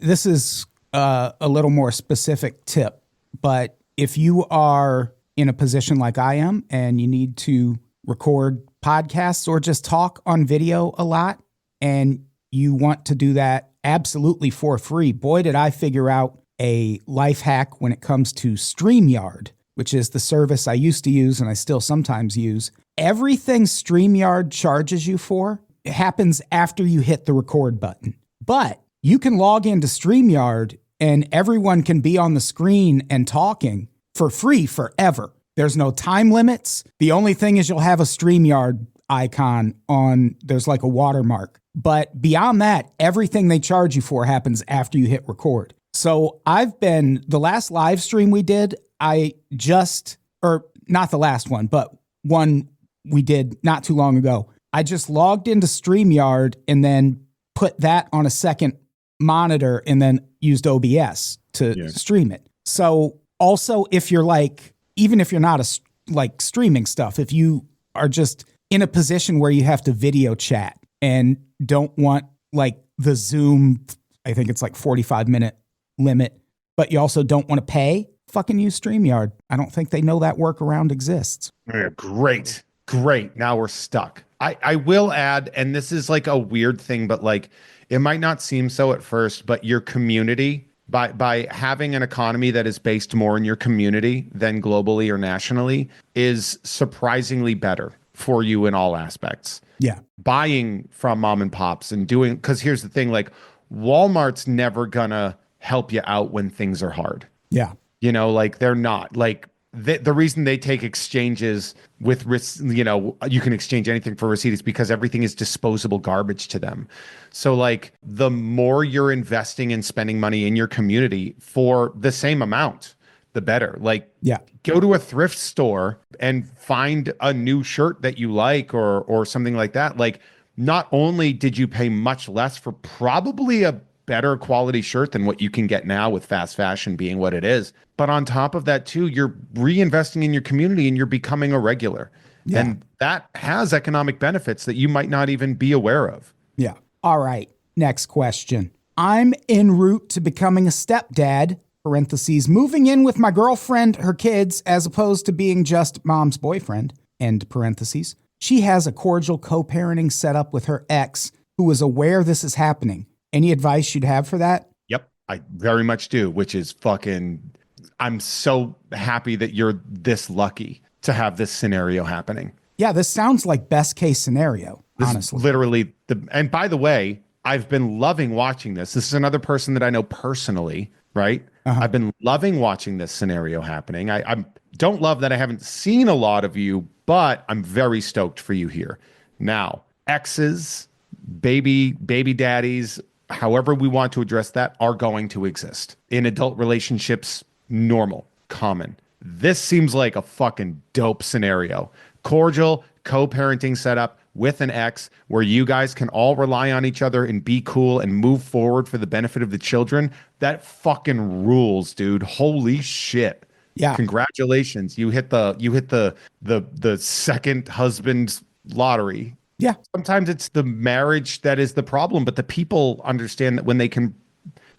This is a little more specific tip, but if you are in a position like I am and you need to record podcasts or just talk on video a lot and you want to do that absolutely for free, boy, did I figure out a life hack when it comes to StreamYard, which is the service I used to use and I still sometimes use. Everything StreamYard charges you for, it happens after you hit the record button. But you can log into StreamYard and everyone can be on the screen and talking for free forever. There's no time limits. The only thing is you'll have a StreamYard icon on, there's like a watermark. But beyond that, everything they charge you for happens after you hit record. So the last live stream we did, or not the last one, but one we did not too long ago. I just logged into StreamYard and then put that on a second monitor and then used OBS to stream it. So also if you're like, even if you're not like streaming stuff, if you are just in a position where you have to video chat and don't want like the Zoom, I think it's like 45-minute limit, but you also don't want to pay, fucking use StreamYard. I don't think they know that workaround exists. Yeah, great. Now we're stuck. I will add, and this is like a weird thing, but like it might not seem so at first, but your community, by having an economy that is based more in your community than globally or nationally, is surprisingly better for you in all aspects. Yeah. Buying from mom and pops and doing, because here's the thing, like Walmart's never gonna help you out when things are hard. Yeah. You know, like they're not like the reason they take exchanges with, you know, you can exchange anything for receipt is because everything is disposable garbage to them. So like the more you're investing in spending money in your community for the same amount, the better. Like, yeah, go to a thrift store and find a new shirt that you like or something like that. Like, not only did you pay much less for probably a better quality shirt than what you can get now with fast fashion being what it is, but on top of that too, you're reinvesting in your community and you're becoming a regular. Yeah. And that has economic benefits that you might not even be aware of. Yeah. All right. Next question. I'm en route to becoming a stepdad, parentheses, moving in with my girlfriend, her kids, as opposed to being just mom's boyfriend, end parentheses. She has a cordial co-parenting setup with her ex who is aware this is happening. Any advice you'd have for that? Yep, I very much do, which is fucking, I'm so happy that you're this lucky to have this scenario happening. Yeah, this sounds like best case scenario, honestly. Literally, and by the way, I've been loving watching this. This is another person that I know personally, right? Uh-huh. I've been loving watching this scenario happening. I don't love that I haven't seen a lot of you, but I'm very stoked for you here. Now, exes, baby daddies, however we want to address that, are going to exist in adult relationships. Normal, common. This seems like a fucking dope scenario. Cordial co-parenting setup with an ex where you guys can all rely on each other and be cool and move forward for the benefit of the children. That fucking rules, dude. Holy shit. Yeah. Congratulations. You hit the second husband's lottery. Yeah. Sometimes it's the marriage that is the problem, but the people understand that when they can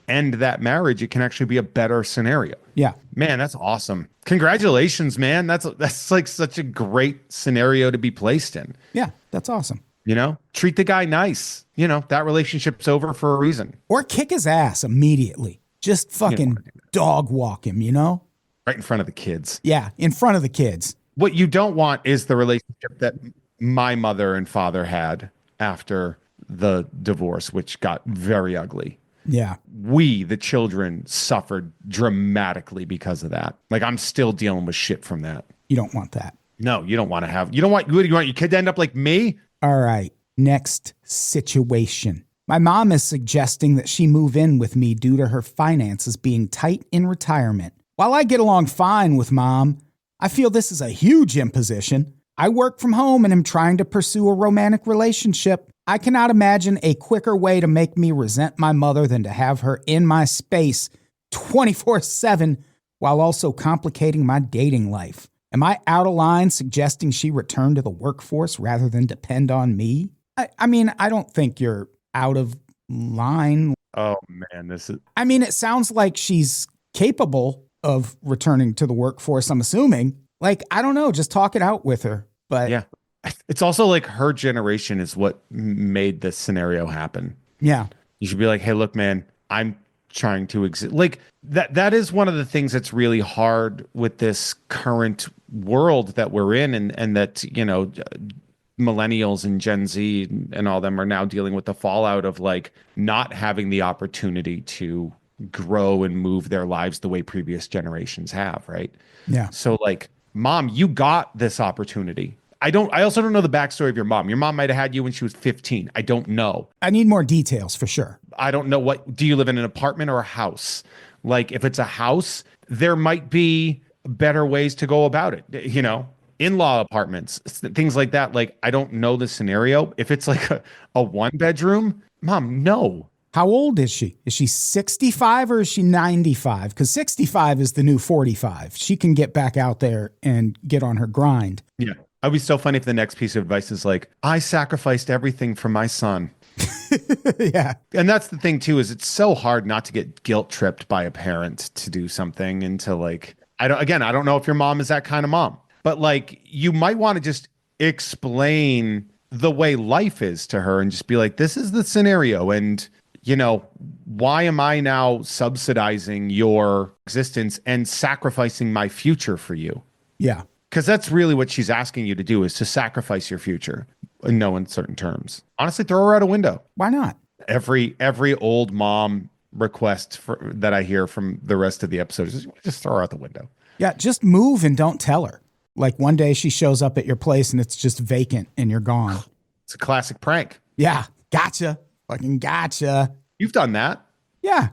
end that marriage, it can actually be a better scenario. Yeah. Man, that's awesome. Congratulations, man. That's like such a great scenario to be placed in. Yeah, that's awesome. You know, treat the guy nice. You know, that relationship's over for a reason. Or kick his ass immediately. Just fucking dog walk him, you know? Right in front of the kids. Yeah, in front of the kids. What you don't want is the relationship that my mother and father had after the divorce, which got very ugly. Yeah. We, the children, suffered dramatically because of that. Like, I'm still dealing with shit from that. You don't want that. No, you don't want to have, you want your kid to end up like me? All right. Next situation. My mom is suggesting that she move in with me due to her finances being tight in retirement. While I get along fine with mom, I feel this is a huge imposition. I work from home and am trying to pursue a romantic relationship. I cannot imagine a quicker way to make me resent my mother than to have her in my space 24/7 while also complicating my dating life. Am I out of line suggesting she return to the workforce rather than depend on me? I mean, I don't think you're out of line. Oh, man, this is... I mean, it sounds like she's capable of returning to the workforce, I'm assuming. Like, I don't know, just talk it out with her. But yeah, it's also like her generation is what made this scenario happen. Yeah. You should be like, hey, look, man, I'm trying to exist. Like that is one of the things that's really hard with this current world that we're in, and that, you know, millennials and Gen Z and all them are now dealing with the fallout of like not having the opportunity to grow and move their lives the way previous generations have, right? Yeah. So like, mom, you got this opportunity. I also don't know the backstory of your mom. Your mom might have had you when she was 15. I don't know. I need more details for sure. I don't know do you live in an apartment or a house? Like, if it's a house, there might be better ways to go about it. You know, in-law apartments, things like that. Like, I don't know the scenario. If it's like a one-bedroom, mom, no. How old is she? Is she 65 or is she 95? Because 65 is the new 45. She can get back out there and get on her grind. Yeah. It'd be so funny if the next piece of advice is like, I sacrificed everything for my son. Yeah. And that's the thing too, is it's so hard not to get guilt tripped by a parent to do something and to like, I don't know if your mom is that kind of mom, but like you might want to just explain the way life is to her and just be like, this is the scenario. And why am I now subsidizing your existence and sacrificing my future for you? Yeah. Because that's really what she's asking you to do, is to sacrifice your future in no uncertain terms. Honestly, throw her out a window. Why not? Every old mom request that I hear from the rest of the episodes is just throw her out the window. Yeah, just move and don't tell her. Like one day she shows up at your place and it's just vacant and you're gone. It's a classic prank. Yeah, gotcha. Fucking gotcha. You've done that. Yeah.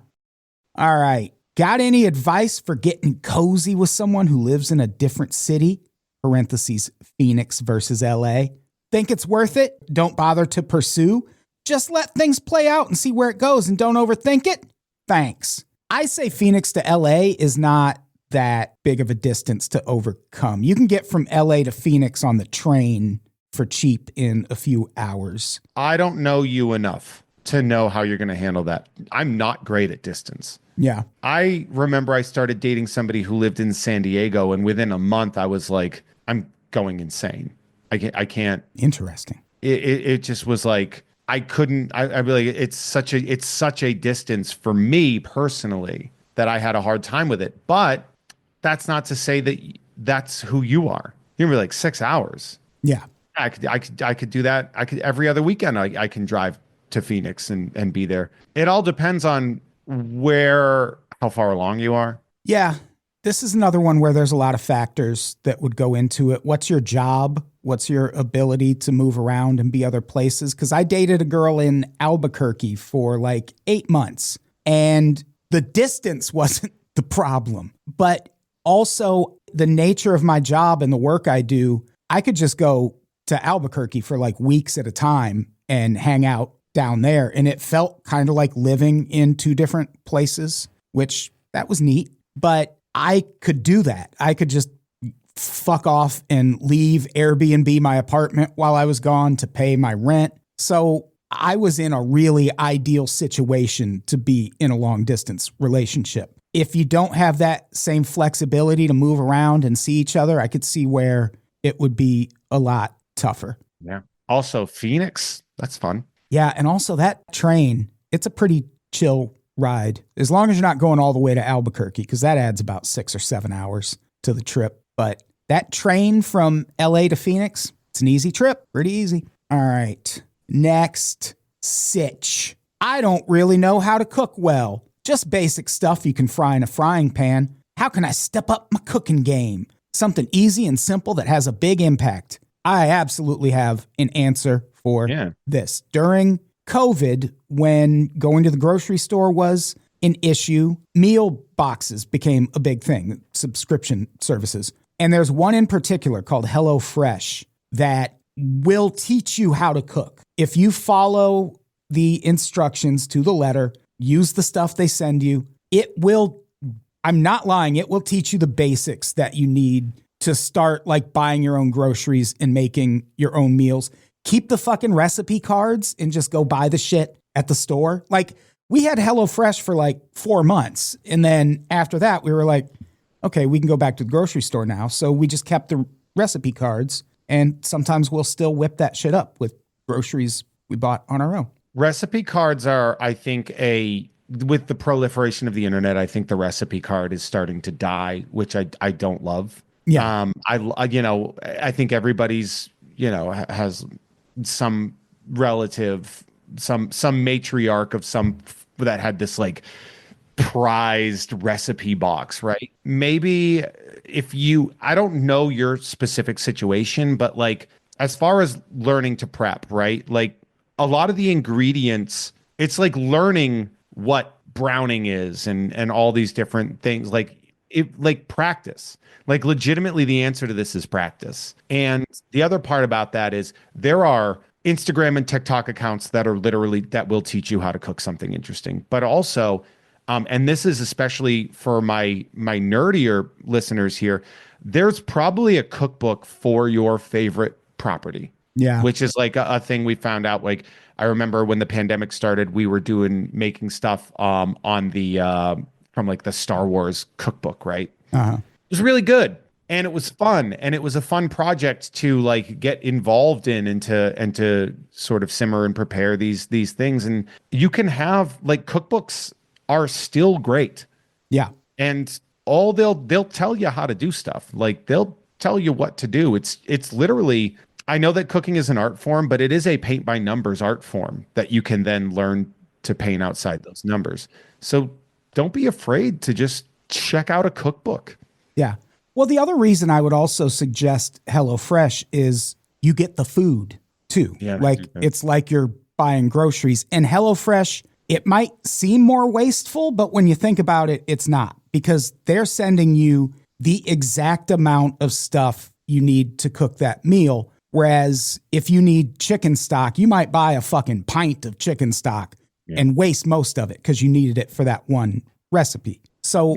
All right. Got any advice for getting cozy with someone who lives in a different city? Parentheses, Phoenix versus LA. Think it's worth it? Don't bother to pursue. Just let things play out and see where it goes and don't overthink it. Thanks. I say Phoenix to LA is not that big of a distance to overcome. You can get from LA to Phoenix on the train for cheap in a few hours. I don't know you enough to know how you're going to handle that. I'm not great at distance. Yeah. I remember I started dating somebody who lived in San Diego, and within a month I was like, I'm going insane. I can't. Interesting. It just was like, I'd be like, it's such a distance for me personally that I had a hard time with it. But that's not to say that that's who you are. You're gonna be like 6 hours. Yeah. I could do that. I could every other weekend. I can drive to Phoenix and be there. It all depends on how far along you are. Yeah. This is another one where there's a lot of factors that would go into it. What's your job? What's your ability to move around and be other places? Because I dated a girl in Albuquerque for like 8 months, and the distance wasn't the problem, but also the nature of my job and the work I do. I could just go to Albuquerque for like weeks at a time and hang out down there. And it felt kind of like living in two different places, which that was neat. But I could do that. I could just fuck off and leave Airbnb my apartment while I was gone to pay my rent. So I was in a really ideal situation to be in a long distance relationship. If you don't have that same flexibility to move around and see each other, I could see where it would be a lot tougher. Yeah. Also, Phoenix, that's fun. Yeah. And also that train, it's a pretty chill ride, as long as you're not going all the way to Albuquerque, because that adds about 6 or 7 hours to the trip. But that train from LA to Phoenix, it's an easy trip. Pretty easy. All right. Next, sitch. I don't really know how to cook well. Just basic stuff you can fry in a frying pan. How can I step up my cooking game? Something easy and simple that has a big impact. I absolutely have an answer for this. During COVID, when going to the grocery store was an issue, meal boxes became a big thing, subscription services. And there's one in particular called HelloFresh that will teach you how to cook. If you follow the instructions to the letter, use the stuff they send you, it will, I'm not lying, it will teach you the basics that you need to start like buying your own groceries and making your own meals. Keep the fucking recipe cards and just go buy the shit at the store. Like, we had HelloFresh for like 4 months. And then after that, we were like, okay, we can go back to the grocery store now. So we just kept the recipe cards. And sometimes we'll still whip that shit up with groceries we bought on our own. Recipe Cards are, I think, with the proliferation of the internet, I think the recipe card is starting to die, which I don't love. Yeah. I think everybody's, has some relative, some matriarch of some that had this like prized recipe box, right? Maybe I don't know your specific situation, but like as far as learning to prep, right? Like a lot of the ingredients, it's like learning what browning is and all these different things, like practice. Like legitimately the answer to this is practice. And the other part about that is there are Instagram and TikTok accounts that will teach you how to cook something interesting. But also, and this is especially for my nerdier listeners here, there's probably a cookbook for your favorite property. Yeah. Which is like a thing we found out. Like, I remember when the pandemic started, we were making stuff on the from like the Star Wars cookbook, right? Uh-huh. It was really good. And it was fun. And it was a fun project to like get involved in and to sort of simmer and prepare these things. And you can have like cookbooks are still great. Yeah. And they'll tell you how to do stuff. Like they'll tell you what to do. It's literally, I know that cooking is an art form, but it is a paint by numbers art form that you can then learn to paint outside those numbers. So don't be afraid to just check out a cookbook. Yeah. Well, the other reason I would also suggest HelloFresh is you get the food too. Yeah, like it's like you're buying groceries. And HelloFresh, it might seem more wasteful, but when you think about it, it's not, because they're sending you the exact amount of stuff you need to cook that meal. Whereas if you need chicken stock, you might buy a fucking pint of chicken stock and waste most of it because you needed it for that one recipe. So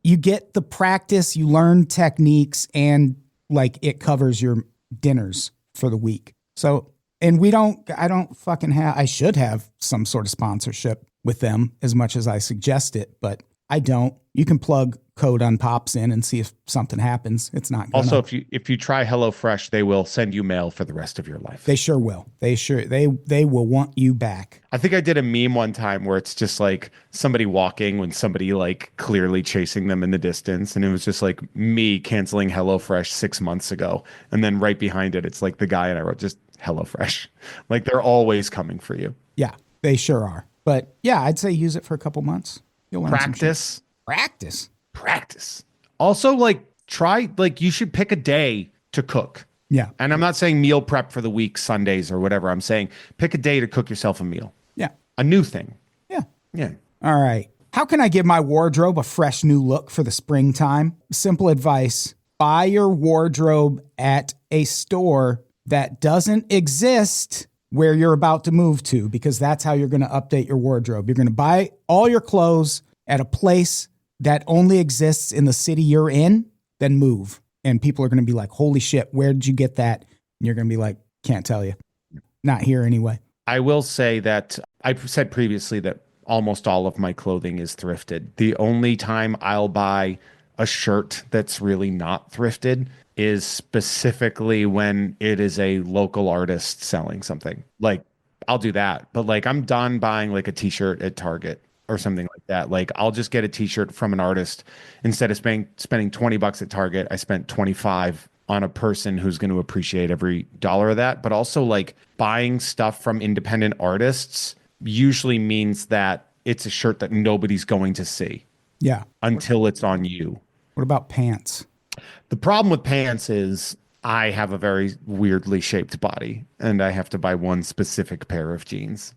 you get the practice, you learn techniques, and like it covers your dinners for the week. So, and I should have some sort of sponsorship with them as much as I suggest it, but I don't. You can plug code Unpops in and see if something happens. It's not gonna. Also, if you try HelloFresh, they will send you mail for the rest of your life. They sure will. They will want you back. I think I did a meme one time where it's just like somebody walking when somebody like clearly chasing them in the distance, and it was just like me canceling HelloFresh 6 months ago, and then right behind it, it's like the guy and I wrote just HelloFresh. Like they're always coming for you. Yeah, they sure are. But yeah, I'd say use it for a couple months. You'll learn Practice. Practice. Also, like you should pick a day to cook. Yeah. And I'm not saying meal prep for the week, Sundays or whatever. I'm saying pick a day to cook yourself a meal. Yeah. A new thing. Yeah. All right. How can I give my wardrobe a fresh new look for the springtime? Simple advice. Buy your wardrobe at a store that doesn't exist where you're about to move to, because that's how you're going to update your wardrobe. You're going to buy all your clothes at a place that only exists in the city you're in, then move. And people are going to be like, holy shit, where did you get that? And you're going to be like, can't tell you. Not here anyway. I will say that I've said previously that almost all of my clothing is thrifted. The only time I'll buy a shirt that's really not thrifted is specifically when it is a local artist selling something. Like I'll do that, but like I'm done buying like a t-shirt at Target or something like that. Like I'll just get a t-shirt from an artist. Instead of spending $20 at Target, I spent 25 on a person who's going to appreciate every dollar of that. But also like buying stuff from independent artists usually means that it's a shirt that nobody's going to see. Yeah. Until it's on you. What about pants? The problem with pants is I have a very weirdly shaped body and I have to buy one specific pair of jeans.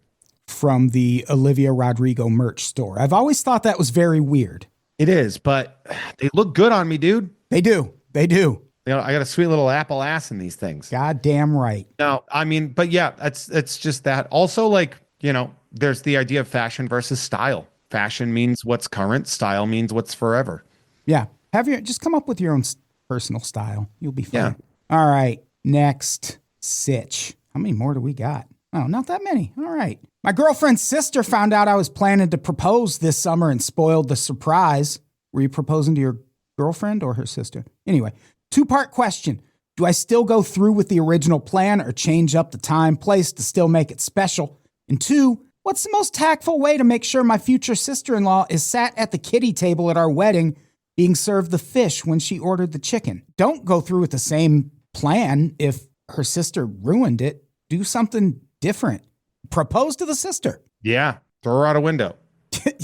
From the Olivia Rodrigo merch store. I've always thought that was very weird. It is, but they look good on me, dude. They do. You know, I got a sweet little apple ass in these things. Goddamn right. No, I mean, but yeah, it's just that. Also, like, you know, there's the idea of fashion versus style. Fashion means what's current. Style means what's forever. Yeah. Just come up with your own personal style. You'll be fine. Yeah. All right. Next, sitch. How many more do we got? Oh, not that many. All right. My girlfriend's sister found out I was planning to propose this summer and spoiled the surprise. Were you proposing to your girlfriend or her sister? Anyway, 2-part question. Do I still go through with the original plan or change up the time, place to still make it special? And 2, what's the most tactful way to make sure my future sister-in-law is sat at the kiddie table at our wedding being served the fish when she ordered the chicken? Don't go through with the same plan if her sister ruined it. Do something different. Propose to the sister. Yeah. Throw her out a window.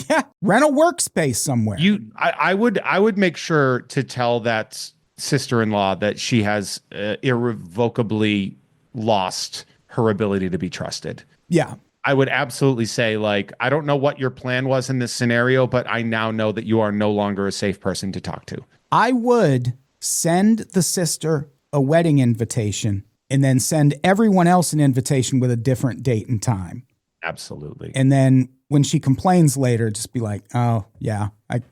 Yeah. Rent a workspace somewhere. I would make sure to tell that sister-in-law that she has irrevocably lost her ability to be trusted. Yeah. I would absolutely say, like, I don't know what your plan was in this scenario, but I now know that you are no longer a safe person to talk to. I would send the sister a wedding invitation and then send everyone else an invitation with a different date and time. Absolutely. And then when she complains later, just be like, oh, yeah, I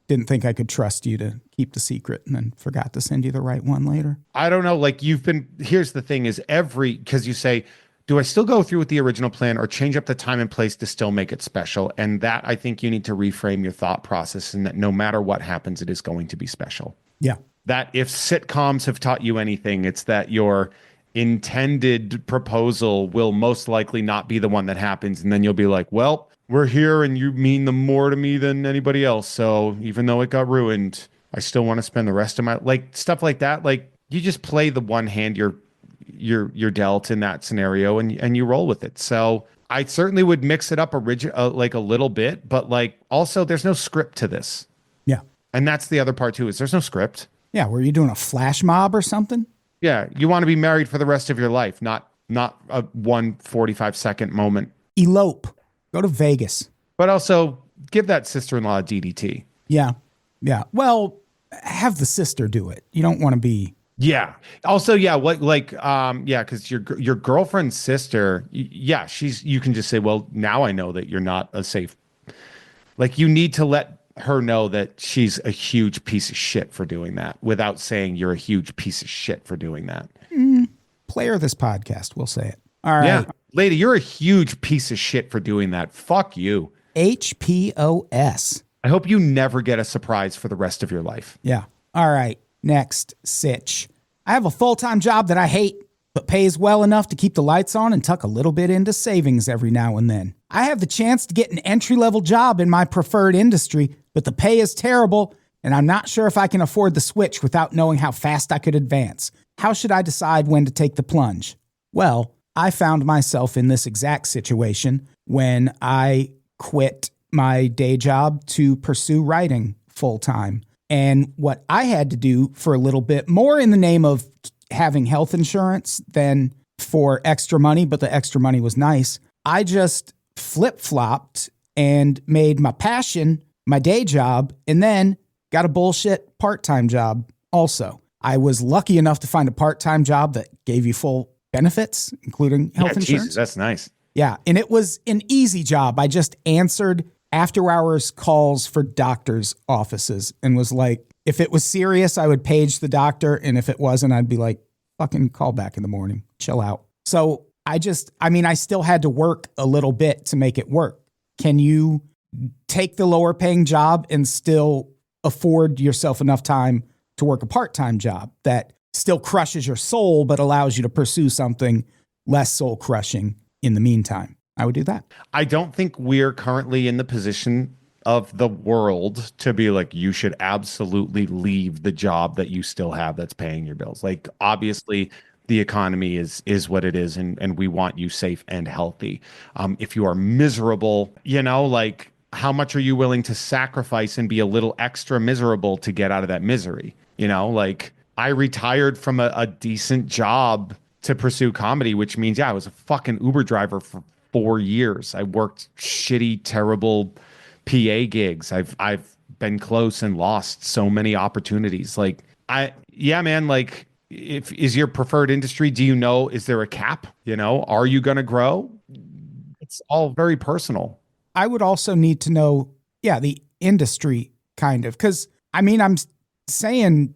didn't think I could trust you to keep the secret and then forgot to send you the right one later. I don't know. Like here's the thing is because you say, do I still go through with the original plan or change up the time and place to still make it special? And that I think you need to reframe your thought process, and that no matter what happens, it is going to be special. Yeah. That if sitcoms have taught you anything, it's that your intended proposal will most likely not be the one that happens. And then you'll be like, well, we're here and you mean the more to me than anybody else. So even though it got ruined, I still want to spend the rest of my stuff like that. Like you just play the one hand you're dealt in that scenario and you roll with it. So I certainly would mix it up like a little bit, but like also there's no script to this. Yeah. And that's the other part too, is there's no script. Yeah. Were you doing a flash mob or something? Yeah. You want to be married for the rest of your life, not a 145-second moment. Elope. Go to Vegas. But also give that sister-in-law a DDT. Yeah. Yeah. Well, have the sister do it. You don't want to be. Yeah. Also, yeah, because your girlfriend's sister, yeah, you can just say, well, now I know that you're not a safe. Like you need to let her know that she's a huge piece of shit for doing that without saying you're a huge piece of shit for doing that. Player of this podcast, we'll say it. All right. Yeah. Lady, you're a huge piece of shit for doing that. Fuck you. HPOS. I hope you never get a surprise for the rest of your life. Yeah. All right. Next, Sitch. I have a full-time job that I hate, but pays well enough to keep the lights on and tuck a little bit into savings every now and then. I have the chance to get an entry-level job in my preferred industry, but the pay is terrible, and I'm not sure if I can afford the switch without knowing how fast I could advance. How should I decide when to take the plunge? Well, I found myself in this exact situation when I quit my day job to pursue writing full-time. And what I had to do for a little bit, more in the name of having health insurance than for extra money, but the extra money was nice, I just flip-flopped and made my passion my day job and then got a bullshit part-time job also. I was lucky enough to find a part-time job that gave you full benefits, including health insurance. Jesus, that's nice. Yeah, and it was an easy job. I just answered after-hours calls for doctors' offices and was like, if it was serious, I would page the doctor, and if it wasn't, I'd be like, fucking call back in the morning, chill out. So I still had to work a little bit to make it work. Can you take the lower-paying job and still afford yourself enough time to work a part-time job that still crushes your soul but allows you to pursue something less soul-crushing in the meantime? I would do that. I don't think we're currently in the position of the world to be like, you should absolutely leave the job that you still have that's paying your bills. Like, obviously, the economy is what it is, and we want you safe and healthy. If you are miserable, like, how much are you willing to sacrifice and be a little extra miserable to get out of that misery? Like, I retired from a decent job to pursue comedy, which means, I was a fucking Uber driver for 4 years. I worked shitty, terrible PA gigs. I've been close and lost so many opportunities. Like, man, like, if is your preferred industry, do you know, is there a cap? Are you going to grow? It's all very personal. I would also need to know, the industry kind of, because I'm saying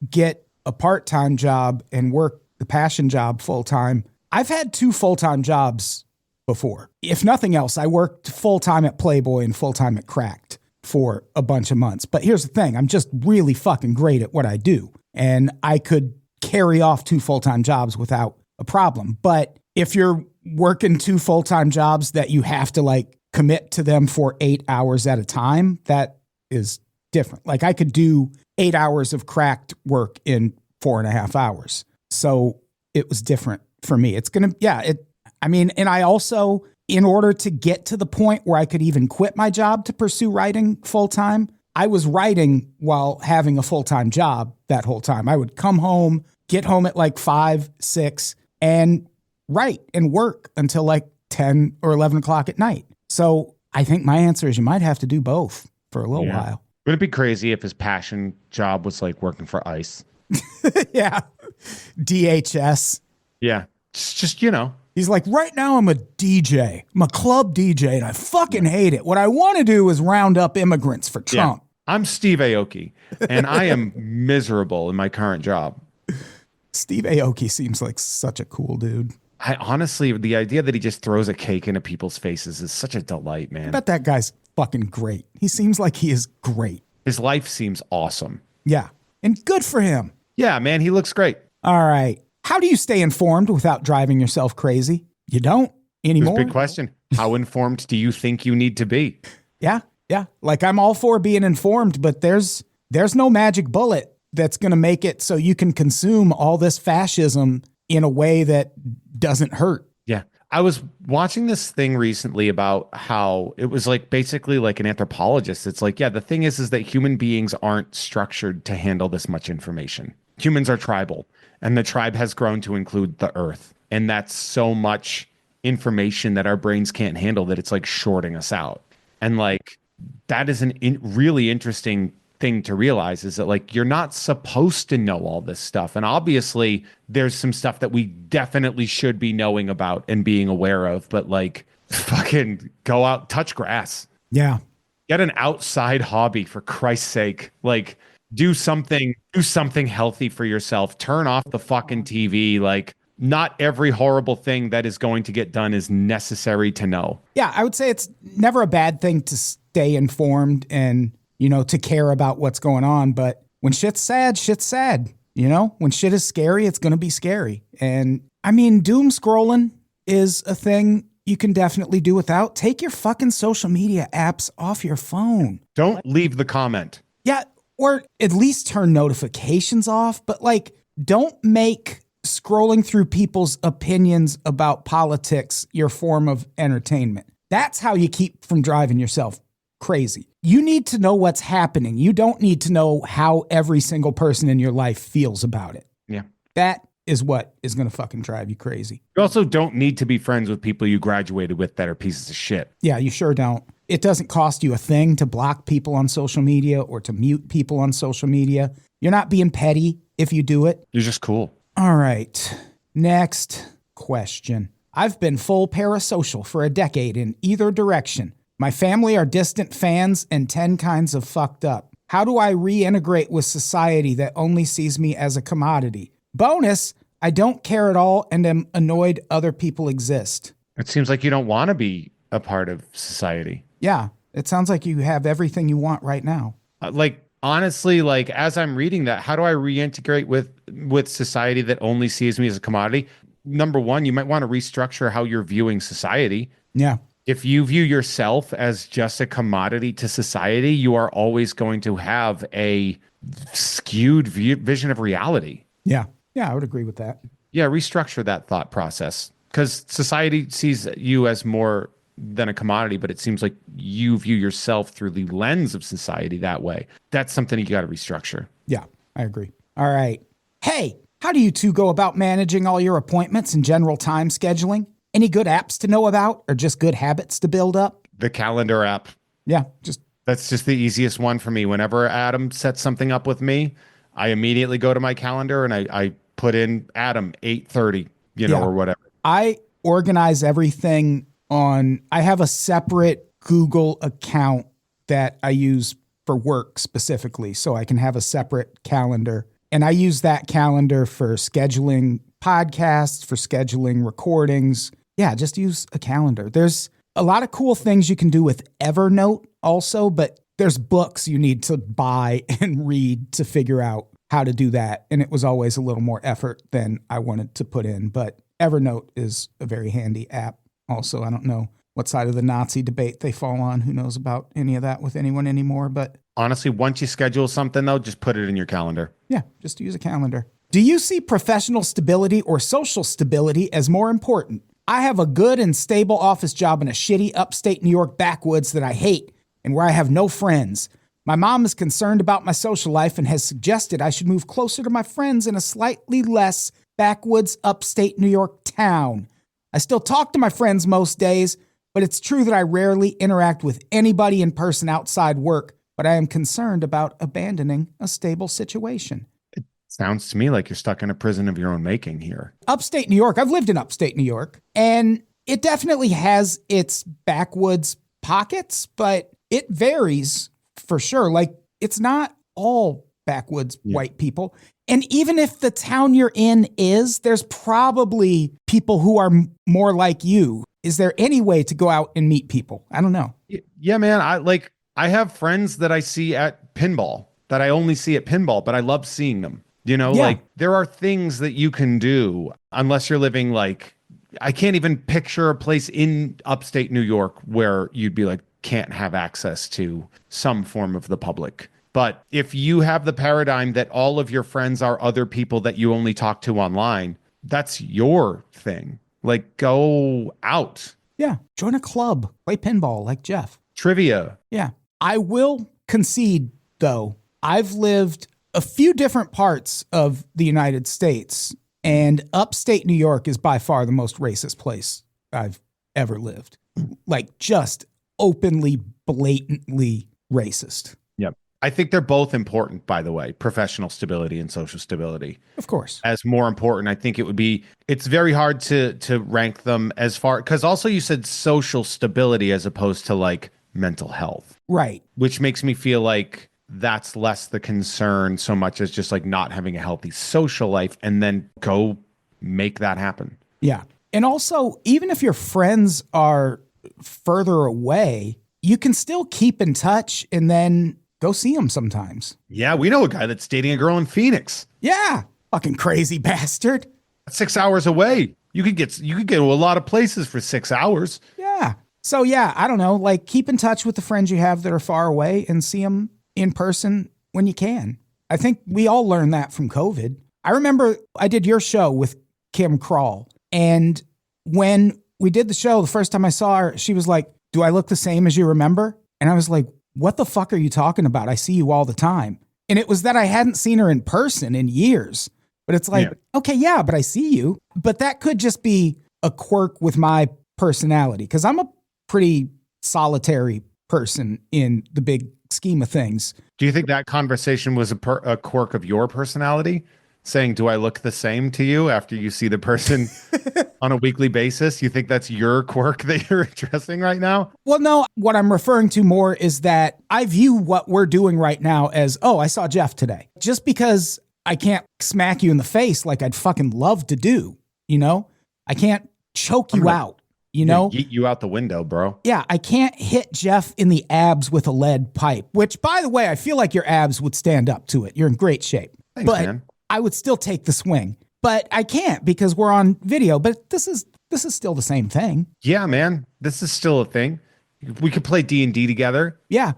get a part-time job and work the passion job full-time. I've had 2 full-time jobs before. If nothing else, I worked full-time at Playboy and full-time at Cracked for a bunch of months. But here's the thing, I'm just really fucking great at what I do. And I could carry off 2 full-time jobs without a problem. But if you're working 2 full-time jobs that you have to like commit to them for 8 hours at a time, that is different. Like, I could do 8 hours of Cracked work in 4.5 hours. So it was different for me. It's going to, and I also, in order to get to the point where I could even quit my job to pursue writing full time, I was writing while having a full-time job that whole time. I would come home, get home at like 5, 6, and write and work until like 10 or 11 o'clock at night. So I think my answer is you might have to do both for a little while. Would it be crazy if his passion job was like working for ICE? Yeah. DHS. Yeah. Just, He's like, right now I'm a DJ. I'm a club DJ, and I fucking hate it. What I want to do is round up immigrants for Trump. I'm Steve Aoki, and I am miserable in my current job. Steve Aoki seems like such a cool dude. I honestly, the idea that he just throws a cake into people's faces is such a delight, man. I bet that guy's fucking great. He seems like he is great. His life seems awesome. Yeah. And good for him. Yeah, man, he looks great. All right. How do you stay informed without driving yourself crazy? You don't anymore. Big question. How informed do you think you need to be? Yeah. Yeah. Like I'm all for being informed, but there's no magic bullet that's going to make it so you can consume all this fascism in a way that doesn't hurt. Yeah. I was watching this thing recently about how it was like basically like an anthropologist. It's like, yeah, the thing is that human beings aren't structured to handle this much information. Humans are tribal, and the tribe has grown to include the earth. And that's so much information that our brains can't handle that it's like shorting us out. And like, that is really interesting thing to realize, is that like you're not supposed to know all this stuff, and obviously there's some stuff that we definitely should be knowing about and being aware of, but like fucking go out, touch grass, get an outside hobby, for Christ's sake. Like do something healthy for yourself. Turn off the fucking TV. Like not every horrible thing that is going to get done is necessary to know. Yeah, I would say it's never a bad thing to stay informed and to care about what's going on. But when shit's sad, shit's sad. When shit is scary, it's going to be scary. And I mean, doom scrolling is a thing you can definitely do without. Take your fucking social media apps off your phone. Don't leave the comment. Yeah, or at least turn notifications off. But like, don't make scrolling through people's opinions about politics your form of entertainment. That's how you keep from driving yourself crazy. You need to know what's happening. You don't need to know how every single person in your life feels about it. Yeah. That is what is going to fucking drive you crazy. You also don't need to be friends with people you graduated with that are pieces of shit. Yeah, you sure don't. It doesn't cost you a thing to block people on social media or to mute people on social media. You're not being petty if you do it. You're just cool. All right. Next question. I've been full parasocial for a decade in either direction. My family are distant fans and 10 kinds of fucked up. How do I reintegrate with society that only sees me as a commodity? Bonus, I don't care at all and am annoyed other people exist. It seems like you don't want to be a part of society. Yeah, it sounds like you have everything you want right now. Honestly, like as I'm reading that, how do I reintegrate with society that only sees me as a commodity? Number one, you might want to restructure how you're viewing society. Yeah. If you view yourself as just a commodity to society, you are always going to have a skewed vision of reality. Yeah. Yeah, I would agree with that. Yeah, restructure that thought process, because society sees you as more than a commodity, but it seems like you view yourself through the lens of society that way. That's something you got to restructure. Yeah, I agree. All right. Hey, how do you two go about managing all your appointments and general time scheduling? Any good apps to know about or just good habits to build up? The calendar app. Yeah, that's just the easiest one for me. Whenever Adam sets something up with me, I immediately go to my calendar and I put in Adam 8:30, or whatever. I organize everything I have a separate Google account that I use for work specifically, so I can have a separate calendar. And I use that calendar for scheduling podcasts, for scheduling recordings. Yeah, just use a calendar. There's a lot of cool things you can do with Evernote also, but there's books you need to buy and read to figure out how to do that. And it was always a little more effort than I wanted to put in. But Evernote is a very handy app. Also, I don't know what side of the Nazi debate they fall on. Who knows about any of that with anyone anymore? But honestly, once you schedule something, though, just put it in your calendar. Yeah, just use a calendar. Do you see professional stability or social stability as more important? I have a good and stable office job in a shitty upstate New York backwoods that I hate and where I have no friends. My mom is concerned about my social life and has suggested I should move closer to my friends in a slightly less backwoods upstate New York town. I still talk to my friends most days, but it's true that I rarely interact with anybody in person outside work, but I am concerned about abandoning a stable situation. It sounds to me like you're stuck in a prison of your own making here. Upstate New York, I've lived in upstate New York, and it definitely has its backwoods pockets, but it varies for sure. Like it's not all backwoods white people. And even if the town you're in is, there's probably people who are more like you. Is there any way to go out and meet people? I don't know. Yeah, man. I have friends that I see at pinball that I only see at pinball, but I love seeing them. Like there are things that you can do unless you're living like, I can't even picture a place in upstate New York where you'd be like, can't have access to some form of the public. But if you have the paradigm that all of your friends are other people that you only talk to online, that's your thing. Like, go out. Yeah. Join a club. Play pinball like Jeff. Trivia. Yeah. I will concede, though, I've lived a few different parts of the United States, and upstate New York is by far the most racist place I've ever lived. Like, just openly, blatantly racist. Yep. I think they're both important, by the way, professional stability and social stability. Of course. As more important, I think it's very hard to rank them as far, because also you said social stability as opposed to like mental health. Right. Which makes me feel like that's less the concern so much as just like not having a healthy social life, and then go make that happen. Yeah. And also, even if your friends are further away, you can still keep in touch and then go see them sometimes. Yeah, we know a guy that's dating a girl in Phoenix. Yeah, fucking crazy bastard. 6 hours away. You could get to a lot of places for 6 hours. Yeah. So yeah, I don't know, like keep in touch with the friends you have that are far away and see them in person when you can. I think we all learned that from COVID. I remember I did your show with Kim Crawl, and when we did the show, the first time I saw her, she was like, "Do I look the same as you remember?" And I was like, "What the fuck are you talking about? I see you all the time." And it was that I hadn't seen her in person in years. But it's like, okay, yeah, but I see you. But that could just be a quirk with my personality, because I'm a pretty solitary person in the big scheme of things. Do you think that conversation was a quirk of your personality? Saying, do I look the same to you after you see the person on a weekly basis? You think that's your quirk that you're addressing right now? Well, no, what I'm referring to more is that I view what we're doing right now as, oh, I saw Jeff today. Just because I can't smack you in the face like I'd fucking love to do, I can't choke you out, Yeet you out the window, bro. Yeah, I can't hit Jeff in the abs with a lead pipe, which, by the way, I feel like your abs would stand up to it. You're in great shape. Thanks, man. I would still take the swing, but I can't because we're on video. But this is still the same thing. Yeah, man, this is still a thing. We could play D&D together. Yeah,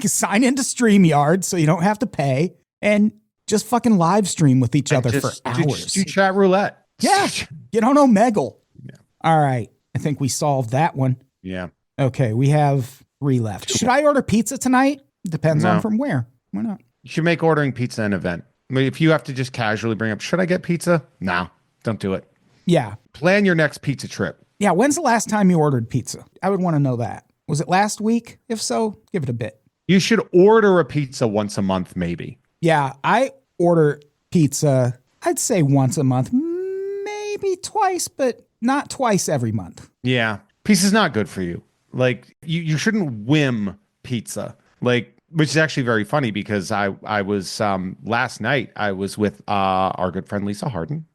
sign into StreamYard so you don't have to pay, and just fucking live stream with each other for hours. Do chat roulette. Yeah, get on Omegle. Yeah. All right, I think we solved that one. Yeah. Okay, we have 3 left. Should I order pizza tonight? Depends on from where. Why not? You should make ordering pizza an event. I mean, if you have to just casually bring up, should I get pizza? No, don't do it. Yeah. Plan your next pizza trip. Yeah. When's the last time you ordered pizza? I would want to know that. Was it last week? If so, give it a bit. You should order a pizza once a month, maybe. Yeah. I order pizza, I'd say once a month, maybe twice, but not twice every month. Yeah. Pizza's not good for you. Like, you shouldn't whim pizza. Like, which is actually very funny because I was last night I was with our good friend Lisa Harden,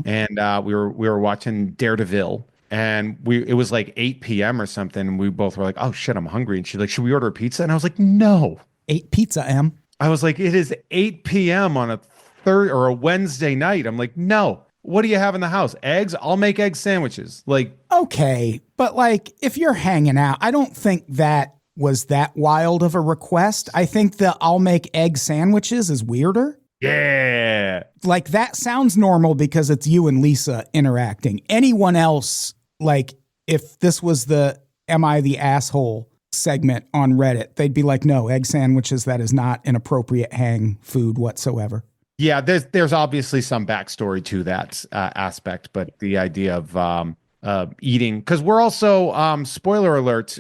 and we were watching Daredevil, and it was like 8 p.m. or something, and we both were like, oh shit, I'm hungry, and she's like, should we order a pizza? And I was like, no. 8 pizza, M. I was like, it is 8 p.m. on a Wednesday night. I'm like, no. What do you have in the house? Eggs? I'll make egg sandwiches. Like, okay, but like if you're hanging out, I don't think that was that wild of a request. I think the I'll make egg sandwiches is weirder. Yeah. Like that sounds normal because it's you and Lisa interacting. Anyone else, like if this was the Am I the Asshole segment on Reddit, they'd be like, no, egg sandwiches, that is not an appropriate hang food whatsoever. Yeah, there's obviously some backstory to that aspect, but the idea of eating, because we're also spoiler alert,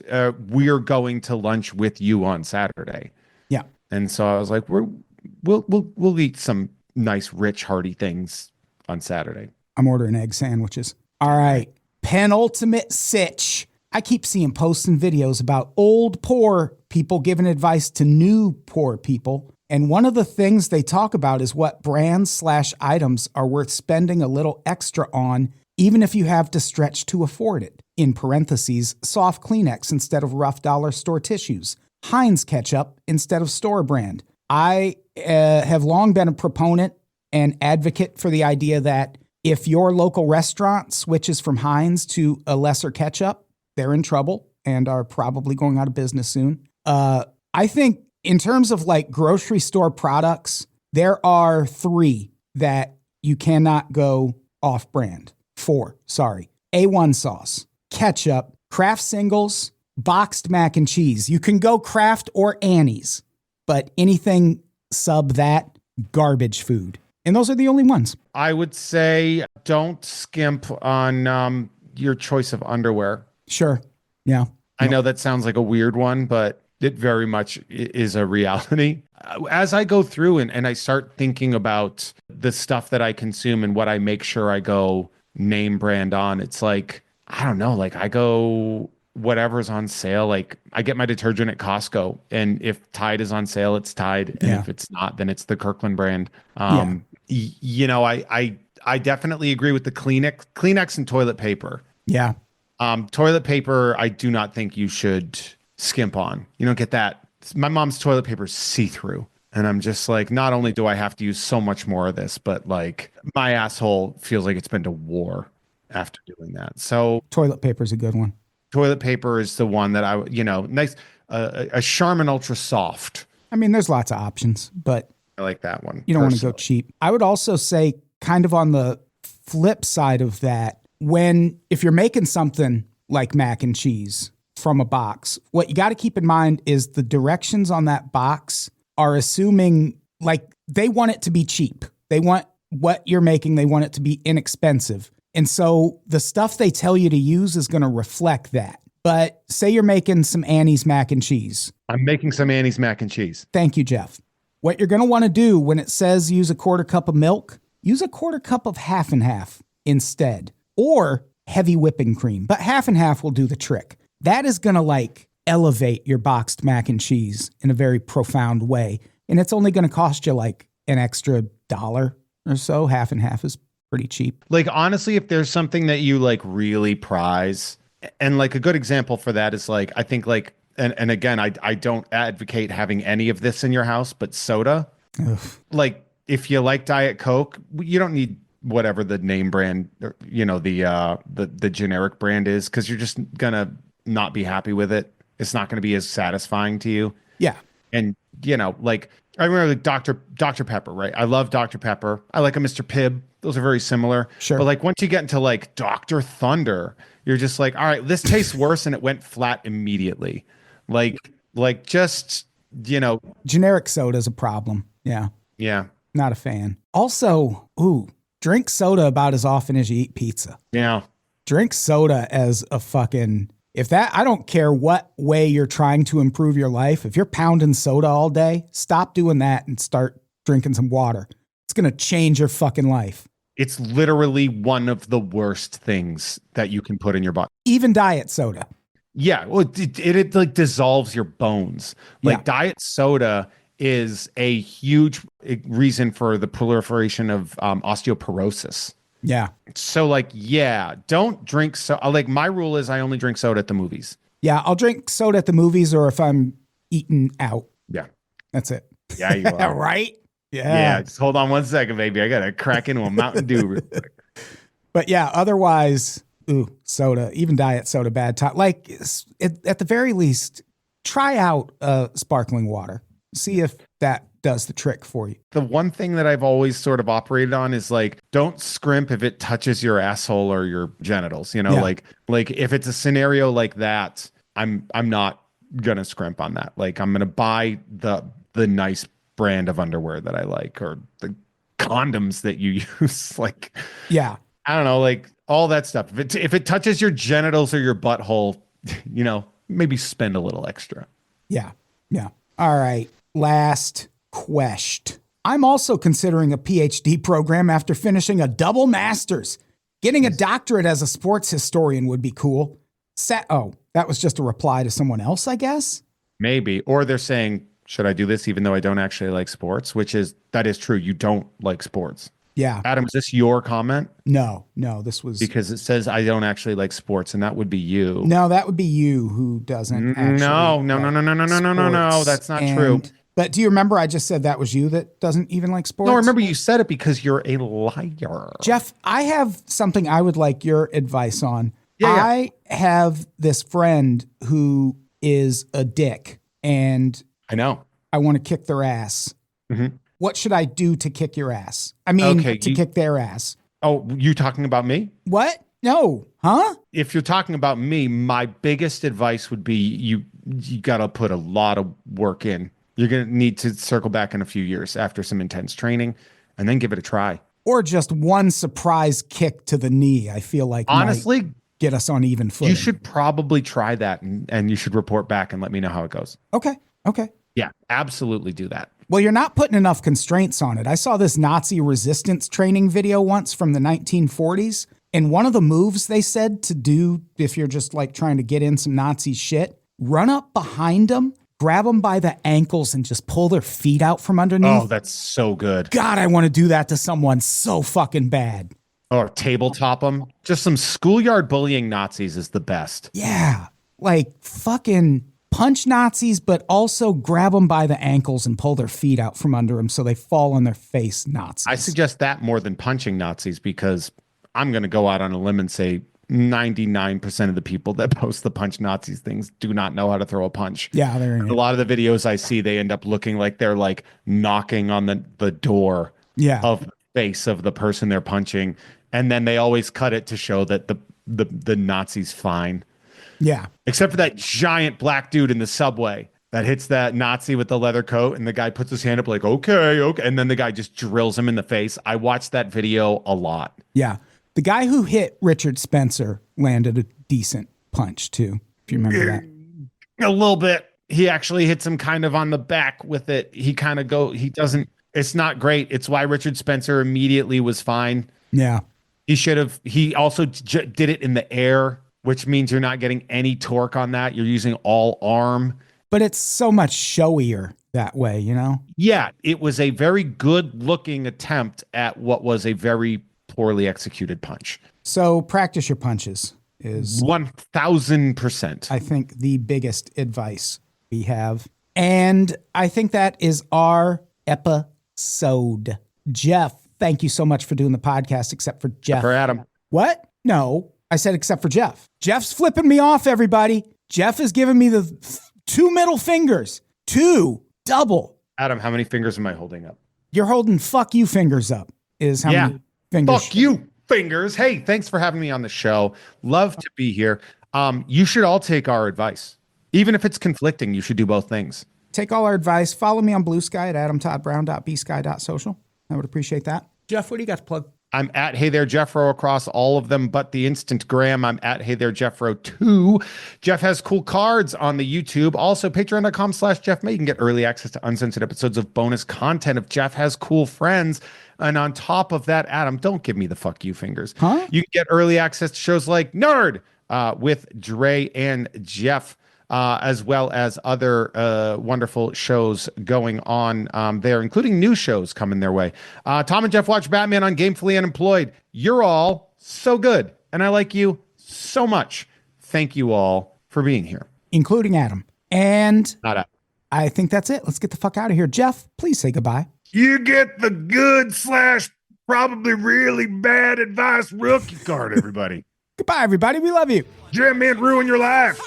we're going to lunch with you on Saturday. Yeah, and so I was like, we'll eat some nice, rich, hearty things on Saturday. I'm ordering egg sandwiches. All right, penultimate sitch. I keep seeing posts and videos about old poor people giving advice to new poor people. And one of the things they talk about is what brands/items are worth spending a little extra on, even if you have to stretch to afford it. In parentheses, soft Kleenex instead of rough dollar store tissues. Heinz ketchup instead of store brand. I have long been a proponent and advocate for the idea that if your local restaurant switches from Heinz to a lesser ketchup, they're in trouble and are probably going out of business soon. I think in terms of like grocery store products, there are 3 that you cannot go off brand. 4, sorry. A1 sauce, ketchup, Kraft singles, boxed mac and cheese. You can go Kraft or Annie's, but anything sub that, garbage food. And those are the only ones. I would say don't skimp on your choice of underwear. Sure. Yeah. I know that sounds like a weird one, but it very much is a reality. As I go through and I start thinking about the stuff that I consume and what I make sure I go name brand on, it's like, I don't know, like I go whatever's on sale. Like I get my detergent at Costco, and if Tide is on sale, it's Tide. And if it's not, then it's the Kirkland brand. You know, I definitely agree with the Kleenex and toilet paper. Yeah. Toilet paper, I do not think you should skimp on. You don't get that. My mom's toilet paper is see-through. And I'm just like, not only do I have to use so much more of this, but like my asshole feels like it's been to war after doing that. So toilet paper is a good one. Toilet paper is the one that I, you know, nice, a Charmin Ultra Soft. I mean, there's lots of options, but I like that one. You don't want to go cheap. I would also say kind of on the flip side of that, if you're making something like mac and cheese from a box, what you got to keep in mind is the directions on that box are assuming like they want it to be cheap. They want what you're making. They want it to be inexpensive. And so the stuff they tell you to use is going to reflect that. But say you're making some Annie's mac and cheese. I'm making some Annie's mac and cheese. Thank you, Jeff. What you're going to want to do when it says use a 1/4 cup of milk, use a 1/4 cup of half and half instead, or heavy whipping cream. But half and half will do the trick. That is going to like elevate your boxed mac and cheese in a very profound way. And it's only going to cost you like an extra $1 or so. Half and half is pretty cheap. Like, honestly, if there's something that you like really prize, and like a good example for that is like, I think like, and again, I don't advocate having any of this in your house, but soda. Ugh. Like if you like Diet Coke, you don't need whatever the name brand, or, you know, the generic brand is, because you're just gonna not be happy with it. It's not gonna be as satisfying to you. Yeah. And you know, like I remember like Dr. Pepper, right? I love Dr. Pepper. I like a Mr. Pibb. Those are very similar. Sure. But like once you get into like Dr. Thunder, you're just like, all right, this tastes worse, and it went flat immediately. Like just, you know, generic soda is a problem. Yeah. Yeah. Not a fan. Also, drink soda about as often as you eat pizza. Yeah. Drink soda as a fucking, I don't care what way you're trying to improve your life. If you're pounding soda all day, stop doing that and start drinking some water. It's going to change your fucking life. It's literally one of the worst things that you can put in your body. Even diet soda. Yeah. Well, it like dissolves your bones. Like Yeah. diet soda is a huge reason for the proliferation of osteoporosis. Yeah. So like, yeah, don't drink like my rule is I only drink soda at the movies. Yeah. I'll drink soda at the movies or if I'm eating out. Yeah. That's it. Yeah, you are. Right? Yeah. Yeah. Just hold on one second, baby. I got to crack into a Mountain Dew real quick. But yeah, otherwise, soda, even diet soda, bad time. Like at the very least, try out sparkling water. See if that does the trick for you. The one thing that I've always sort of operated on is like, don't scrimp if it touches your asshole or your genitals. You know, Yeah. like if it's a scenario like that, I'm not gonna scrimp on that. Like I'm gonna buy the nice brand of underwear that I like, or the condoms that you use. Like, Yeah. I don't know, like all that stuff. If it touches your genitals or your butthole, you know, maybe spend a little extra. Yeah. Yeah. All right. Last quest. I'm also considering a PhD program after finishing a double master's. Getting a doctorate as a sports historian would be cool. that was just a reply to someone else, I guess. Maybe. Or they're saying, should I do this even though I don't actually like sports? That is true. You don't like sports. Yeah. Adam, is this your comment? No, this was because it says I don't actually like sports, and that would be you. No, that would be you who doesn't actually. No. That's not true. But do you remember I just said that was you that doesn't even like sports? No, I remember you said it because you're a liar. Jeff, I have something I would like your advice on. Yeah. I have this friend who is a dick, and I know. I want to kick their ass. Mm-hmm. What should I do to kick your ass? I mean, kick their ass. Oh, you talking about me? What? No. Huh? If you're talking about me, my biggest advice would be you got to put a lot of work in. You're going to need to circle back in a few years after some intense training and then give it a try. Or just one surprise kick to the knee, I feel like honestly get us on even footing. You should probably try that and you should report back and let me know how it goes. Okay. Yeah, absolutely do that. Well, you're not putting enough constraints on it. I saw this Nazi resistance training video once from the 1940s. And one of the moves they said to do if you're just like trying to get in some Nazi shit, run up behind them, grab them by the ankles and just pull their feet out from underneath. Oh, that's so good. God, I want to do that to someone so fucking bad. Or tabletop them. Just some schoolyard bullying Nazis is the best. Yeah. Like fucking punch Nazis, but also grab them by the ankles and pull their feet out from under them so they fall on their face Nazis. I suggest that more than punching Nazis because I'm going to go out on a limb and say 99% of the people that post the punch Nazis things do not know how to throw a punch. Yeah, a lot of the videos I see, they end up looking like they're like knocking on the door of the face of the person they're punching. And then they always cut it to show that the Nazi's fine. Yeah. Except for that giant black dude in the subway that hits that Nazi with the leather coat and the guy puts his hand up like, okay. And then the guy just drills him in the face. I watched that video a lot. Yeah. The guy who hit Richard Spencer landed a decent punch too, if you remember that. A little bit. He actually hits him kind of on the back with it. It's not great. It's why Richard Spencer immediately was fine. Yeah. He also did it in the air, which means you're not getting any torque on that. You're using all arm. But it's so much showier that way, you know? Yeah, it was a very good looking attempt at what was a very poorly executed punch. So practice your punches is 1000%. I think the biggest advice we have. And I think that is our episode. Jeff, thank you so much for doing the podcast, except for Jeff. For Adam. What? No. I said except for Jeff. Jeff's flipping me off, everybody. Jeff is giving me the 2 middle fingers. 2. Double. Adam, how many fingers am I holding up? You're holding fuck you fingers up is how many fingers. Fuck you fingers. Hey, thanks for having me on the show. Love to be here. You should all take our advice. Even if it's conflicting, you should do both things. Take all our advice. Follow me on Blue Sky at adamtoddbrown.bsky.social. I would appreciate that. Jeff, what do you got to plug? I'm at Hey There Jeffro across all of them, but the Instagram, I'm at Hey There Jeffro 2. Jeff has cool cards on the YouTube. Also, patreon.com/JeffMay. You can get early access to uncensored episodes of bonus content if Jeff has cool friends. And on top of that, Adam, don't give me the fuck you fingers. Huh? You can get early access to shows like Nerd with Dre and Jeff. As well as other wonderful shows going on there, including new shows coming their way. Tom and Jeff watch Batman on Gamefully Unemployed. You're all so good, and I like you so much. Thank you all for being here. Including Adam. And Not Adam. I think that's it. Let's get the fuck out of here. Jeff, please say goodbye. You get the good / probably really bad advice rookie card, everybody. Goodbye, everybody. We love you. Jam Man ruin your life.